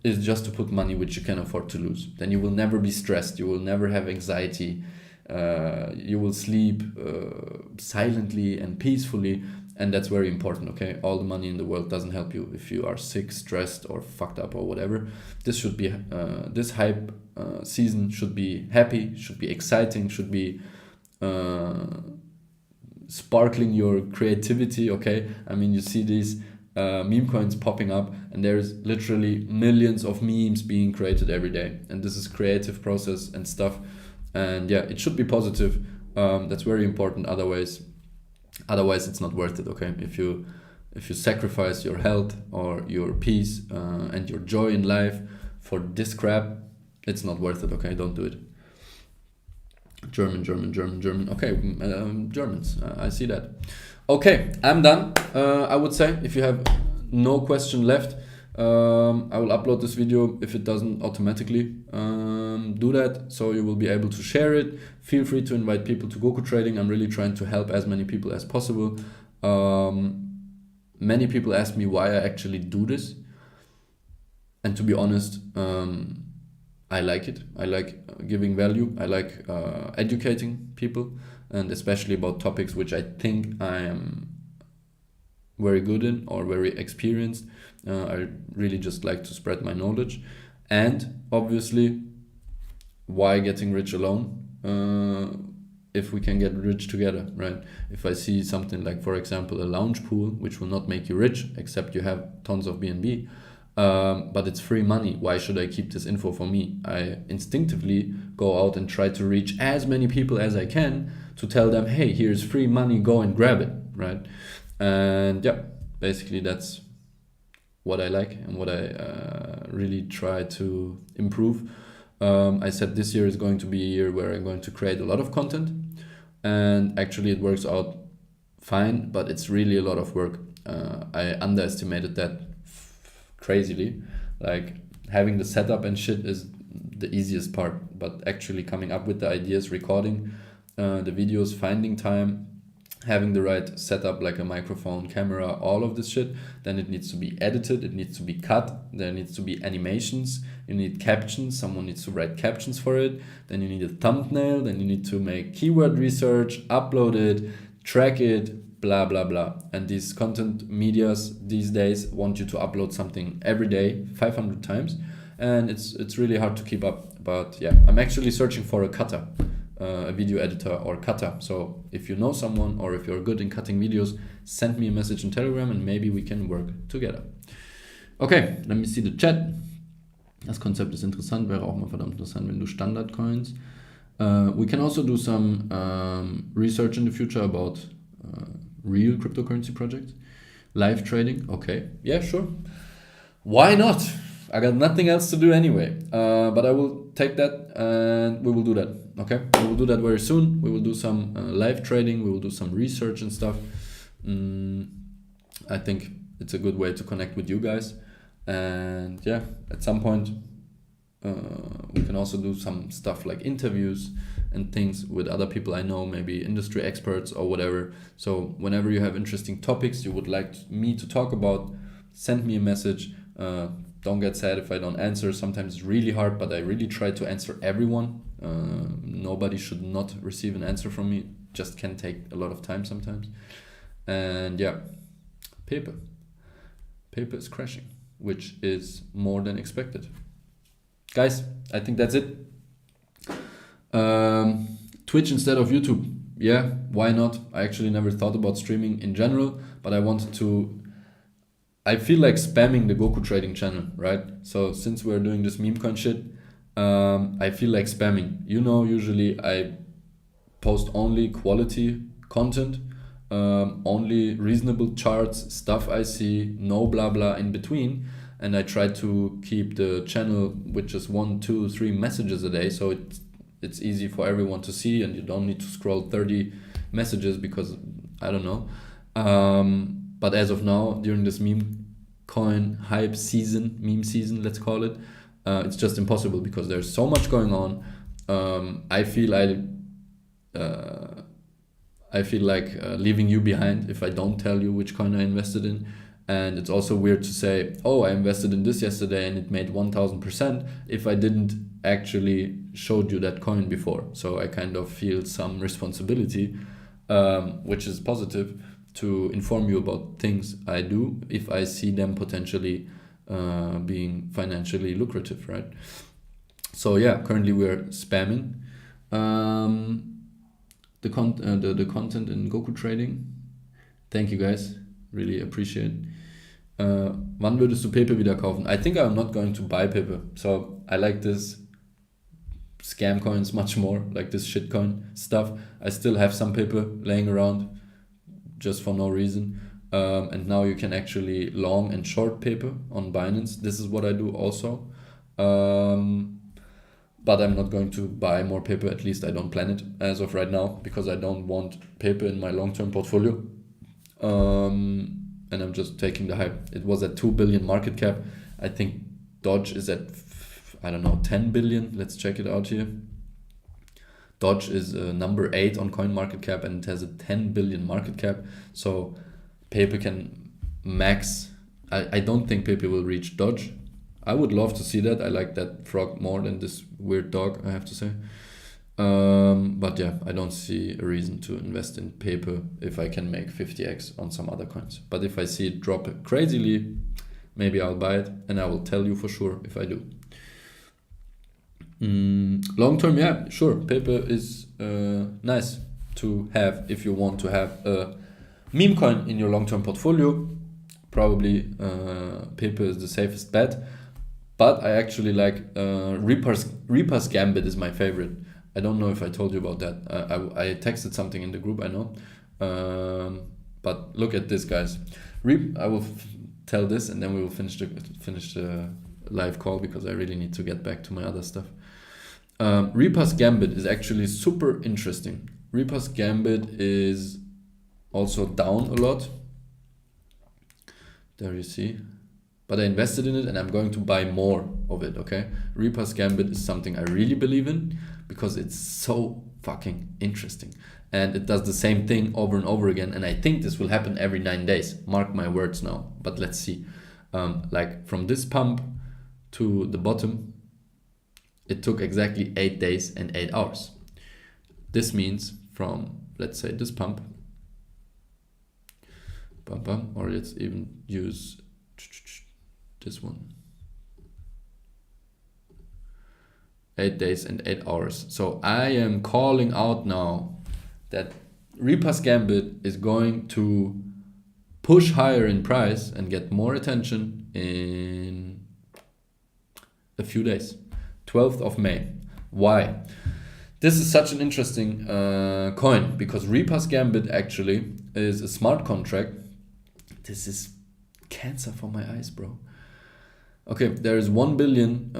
is just to put money which you can afford to lose. Then you will never be stressed. You will never have anxiety. You will sleep silently and peacefully. And that's very important, okay? All the money in the world doesn't help you if you are sick, stressed, or fucked up or whatever. This should be, this hype season should be happy, should be exciting, should be sparkling your creativity, okay? I mean, you see these meme coins popping up and there's literally millions of memes being created every day. And this is creative process and stuff. And yeah, it should be positive. That's very important. Otherwise it's not worth it, okay? If you sacrifice your health or your peace and your joy in life for this crap, it's not worth it, okay? Don't do it. German. Okay, Germans, I see that. Okay, I'm done. I would say if you have no question left, I will upload this video if it doesn't automatically do that, so you will be able to share it. Feel free to invite people to Goku Trading. I'm really trying to help as many people as possible. Many people ask me why I actually do this, and to be honest, I like it. I like giving value. I like educating people, and especially about topics which I think I am very good in or very experienced. I really just like to spread my knowledge. And obviously, why getting rich alone if we can get rich together, right? If I see something like, for example, a lounge pool, which will not make you rich except you have tons of BNB, but it's free money, why should I keep this info for me? I instinctively go out and try to reach as many people as I can to tell them, hey, here's free money, go and grab it, right? And yeah, basically that's what I like and what I really try to improve. I said this year is going to be a year where I'm going to create a lot of content, and actually it works out fine, but it's really a lot of work. I underestimated that crazily. Like having the setup and shit is the easiest part, but actually coming up with the ideas, recording the videos, finding time, having the right setup like a microphone, camera, all of this shit, then it needs to be edited, it needs to be cut, there needs to be animations, you need captions, someone needs to write captions for it, then you need a thumbnail, then you need to make keyword research, upload it, track it, blah blah blah. And these content medias these days want you to upload something every day 500 times, and it's really hard to keep up. But yeah, I'm actually searching for a cutter, a video editor or cutter. So if you know someone or if you're good in cutting videos, send me a message on Telegram and maybe we can work together. Okay, let me see the chat. Das Konzept ist interessant, wäre auch mal verdammt interessant, wenn du Standardcoins. We can also do some research in the future about real cryptocurrency projects. Live trading, okay, yeah, sure. Why not? I got nothing else to do anyway, but I will take that and we will do that, okay? We will do that very soon. We will do some live trading, we will do some research and stuff. I think it's a good way to connect with you guys. And yeah, at some point, We can also do some stuff like interviews and things with other people I know, maybe industry experts or whatever. So whenever you have interesting topics you would like me to talk about, send me a message. Don't get sad if I don't answer. Sometimes it's really hard, but I really try to answer everyone. Nobody should not receive an answer from me. Just can take a lot of time sometimes. And yeah, paper is crashing, which is more than expected. Guys, I think that's it. Twitch instead of YouTube. Yeah, why not? I actually never thought about streaming in general, but I feel like spamming the Goku trading channel, right? So since we're doing this Memecoin shit, I feel like spamming. Usually I post only quality content, only reasonable charts, stuff I see, no blah blah in between. And I try to keep the channel with just 1, 2, 3 messages a day, so it's easy for everyone to see, and you don't need to scroll 30 messages because I don't know. But as of now, during this meme coin hype season, meme season, let's call it, it's just impossible because there's so much going on. I feel like leaving you behind if I don't tell you which coin I invested in. And it's also weird to say, oh, I invested in this yesterday and it made 1000% if I didn't actually showed you that coin before. So I kind of feel some responsibility, which is positive, to inform you about things I do if I see them potentially being financially lucrative, right? So yeah, currently we're spamming the content in Goku Trading. Thank you guys, really appreciate. Wann würdest du Pepe wieder kaufen? I think I'm not going to buy Pepe. So I like this scam coins much more, like this shitcoin stuff. I still have some Pepe laying around just for no reason. And now you can actually long and short Pepe on Binance. This is what I do also. But I'm not going to buy more Pepe, at least I don't plan it as of right now, because I don't want Pepe in my long-term portfolio. And I'm just taking the hype. It was at 2 billion market cap. I think Dodge is at, 10 billion. Let's check it out here. Dodge is number 8 on CoinMarketCap and it has a 10 billion market cap. So Pepe can max. I don't think Pepe will reach Dodge. I would love to see that. I like that frog more than this weird dog, I have to say. But yeah, I don't see a reason to invest in Pepe if I can make 50x on some other coins. But if I see it drop crazily, maybe I'll buy it, and I will tell you for sure if I do. Long term, yeah, sure. Pepe is nice to have if you want to have a meme coin in your long term portfolio. Probably Pepe is the safest bet. But I actually like Reaper's Gambit is my favorite. I don't know if I told you about that. I texted something in the group, I know. But look at this, guys. I will tell this and then we will finish the live call because I really need to get back to my other stuff. Reaper's Gambit is actually super interesting. Reaper's Gambit is also down a lot. There you see. But I invested in it and I'm going to buy more of it, okay? Reaper's Gambit is something I really believe in because it's so fucking interesting. And it does the same thing over and over again. And I think this will happen every 9 days. Mark my words now. But let's see. Like from this pump to the bottom, it took exactly 8 days and 8 hours. This means from, let's say, this pump, or let's even use this one. 8 days and 8 hours. So I am calling out now that Reaper's Gambit is going to push higher in price and get more attention in a few days. 12th of May. Why? This is such an interesting coin because Reaper's Gambit actually is a smart contract. This is cancer for my eyes, bro. Okay, there is 1 billion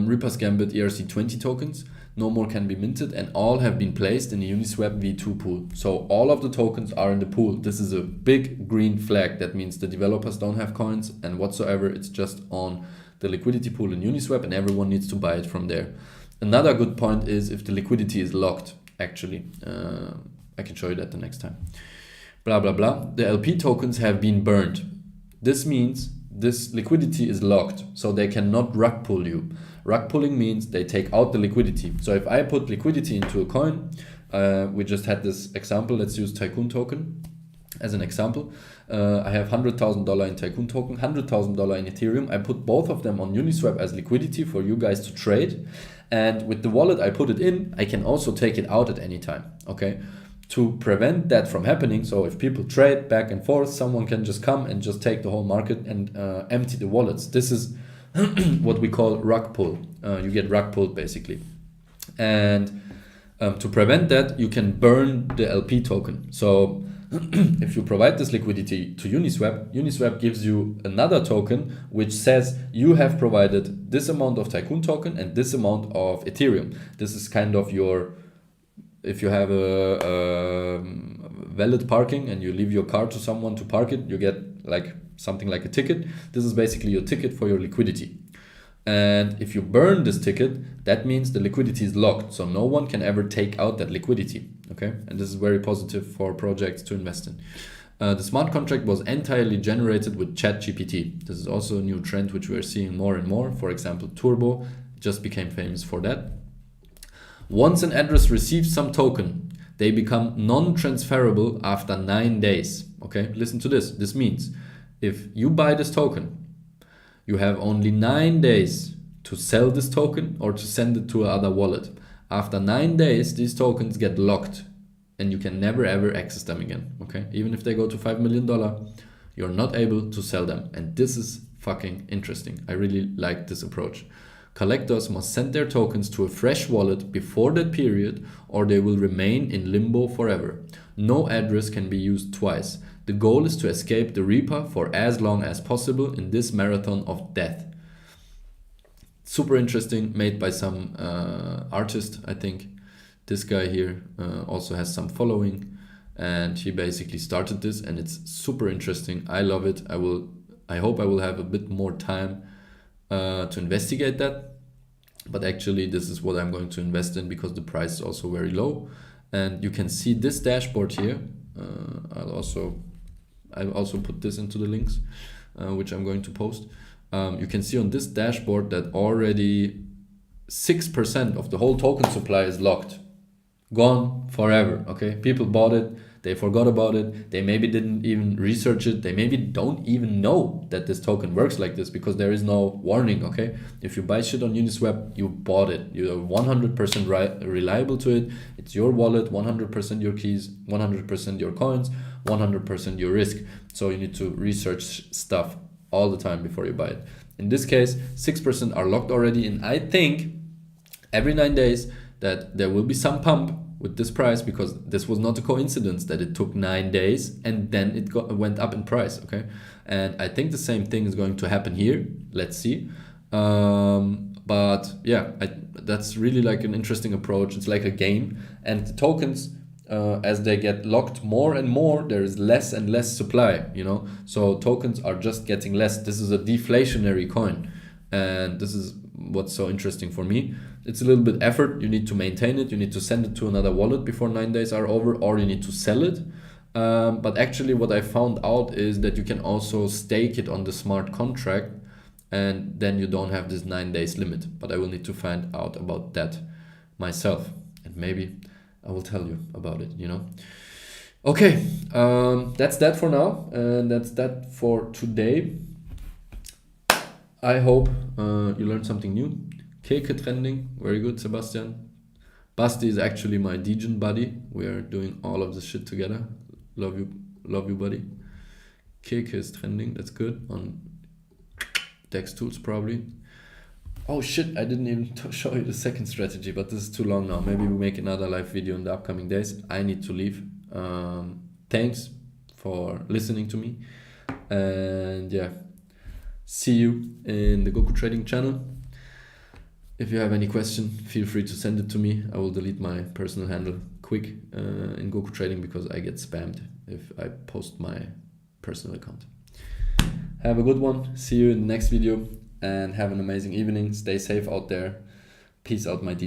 Reaper's Gambit ERC20 tokens. No more can be minted and all have been placed in the Uniswap V2 pool. So all of the tokens are in the pool. This is a big green flag. That means the developers don't have coins and whatsoever. It's just on the liquidity pool in Uniswap, and everyone needs to buy it from there. Another good point is if the liquidity is locked, actually. I can show you that the next time. Blah, blah, blah. The LP tokens have been burned. This means this liquidity is locked, so they cannot rug pull you. Rug pulling means they take out the liquidity. So if I put liquidity into a coin, we just had this example, let's use Tycoon token as an example. I have $100,000 in Tycoon token, $100,000 in Ethereum. I put both of them on Uniswap as liquidity for you guys to trade. And with the wallet I put it in, I can also take it out at any time, okay? To prevent that from happening, so if people trade back and forth, someone can just come and just take the whole market and empty the wallets. This is what we call rug pull. You get rug pulled basically. And to prevent that, you can burn the LP token. So if you provide this liquidity to Uniswap, Uniswap gives you another token which says you have provided this amount of Tycoon token and this amount of Ethereum. This is kind of your, if you have a valid parking and you leave your car to someone to park it, you get like something like a ticket. This is basically your ticket for your liquidity. And if you burn this ticket, that means the liquidity is locked, so no one can ever take out that liquidity, okay? And this is very positive for projects to invest in. The smart contract was entirely generated with ChatGPT. This is also a new trend which we are seeing more and more. For example, Turbo just became famous for that. Once an address receives some token, they become non-transferable after 9 days, okay? Listen to this. This means if you buy this token, you have only 9 days to sell this token or to send it to another wallet. After 9 days, these tokens get locked and you can never ever access them again, okay? Even if they go to $5 million, you're not able to sell them. And this is fucking interesting. I really like this approach. Collectors must send their tokens to a fresh wallet before that period or they will remain in limbo forever. No address can be used twice. The goal is to escape the Reaper for as long as possible in this marathon of death. Super interesting, made by some artist, I think. This guy here also has some following and he basically started this and it's super interesting. I love it. I hope I will have a bit more time to investigate that. But actually this is what I'm going to invest in because the price is also very low. And you can see this dashboard here. I'll also put this into the links, which I'm going to post. You can see on this dashboard that already 6% of the whole token supply is locked. Gone forever, okay? People bought it, they forgot about it, they maybe didn't even research it, they maybe don't even know that this token works like this because there is no warning, okay? If you buy shit on Uniswap, you bought it. You're 100% reliable to it. It's your wallet, 100% your keys, 100% your coins, 100% your risk. So you need to research stuff all the time before you buy it. In this case, 6% are locked already, and I think every 9 days that there will be some pump with this price because this was not a coincidence that it took 9 days and then it went up in price, okay? And I think the same thing is going to happen here. Let's see. But yeah, that's really like an interesting approach. It's like a game, and the tokens, as they get locked more and more, there is less and less supply, you know? So tokens are just getting less. This is a deflationary coin, and this is what's so interesting for me. It's a little bit effort. You need to maintain it. You need to send it to another wallet before 9 days are over, or you need to sell it. But actually what I found out is that you can also stake it on the smart contract, and then you don't have this 9 days limit. But I will need to find out about that myself, and maybe I will tell you about it, you know. Okay, that's that for now, and that's that for today. I hope you learned something new. Keke trending, very good, Sebastian. Basti is actually my Degen buddy. We are doing all of this shit together. Love you, buddy. Keke is trending, that's good. On Dex Tools probably. Oh shit, I didn't even show you the second strategy, but this is too long now. Maybe we'll make another live video in the upcoming days. I need to leave. Thanks for listening to me. And yeah, see you in the Goku Trading channel. If you have any question, feel free to send it to me. I will delete my personal handle quick in Goku Trading because I get spammed if I post my personal account. Have a good one. See you in the next video. and have an amazing evening. Stay safe out there. Peace out, my DJ.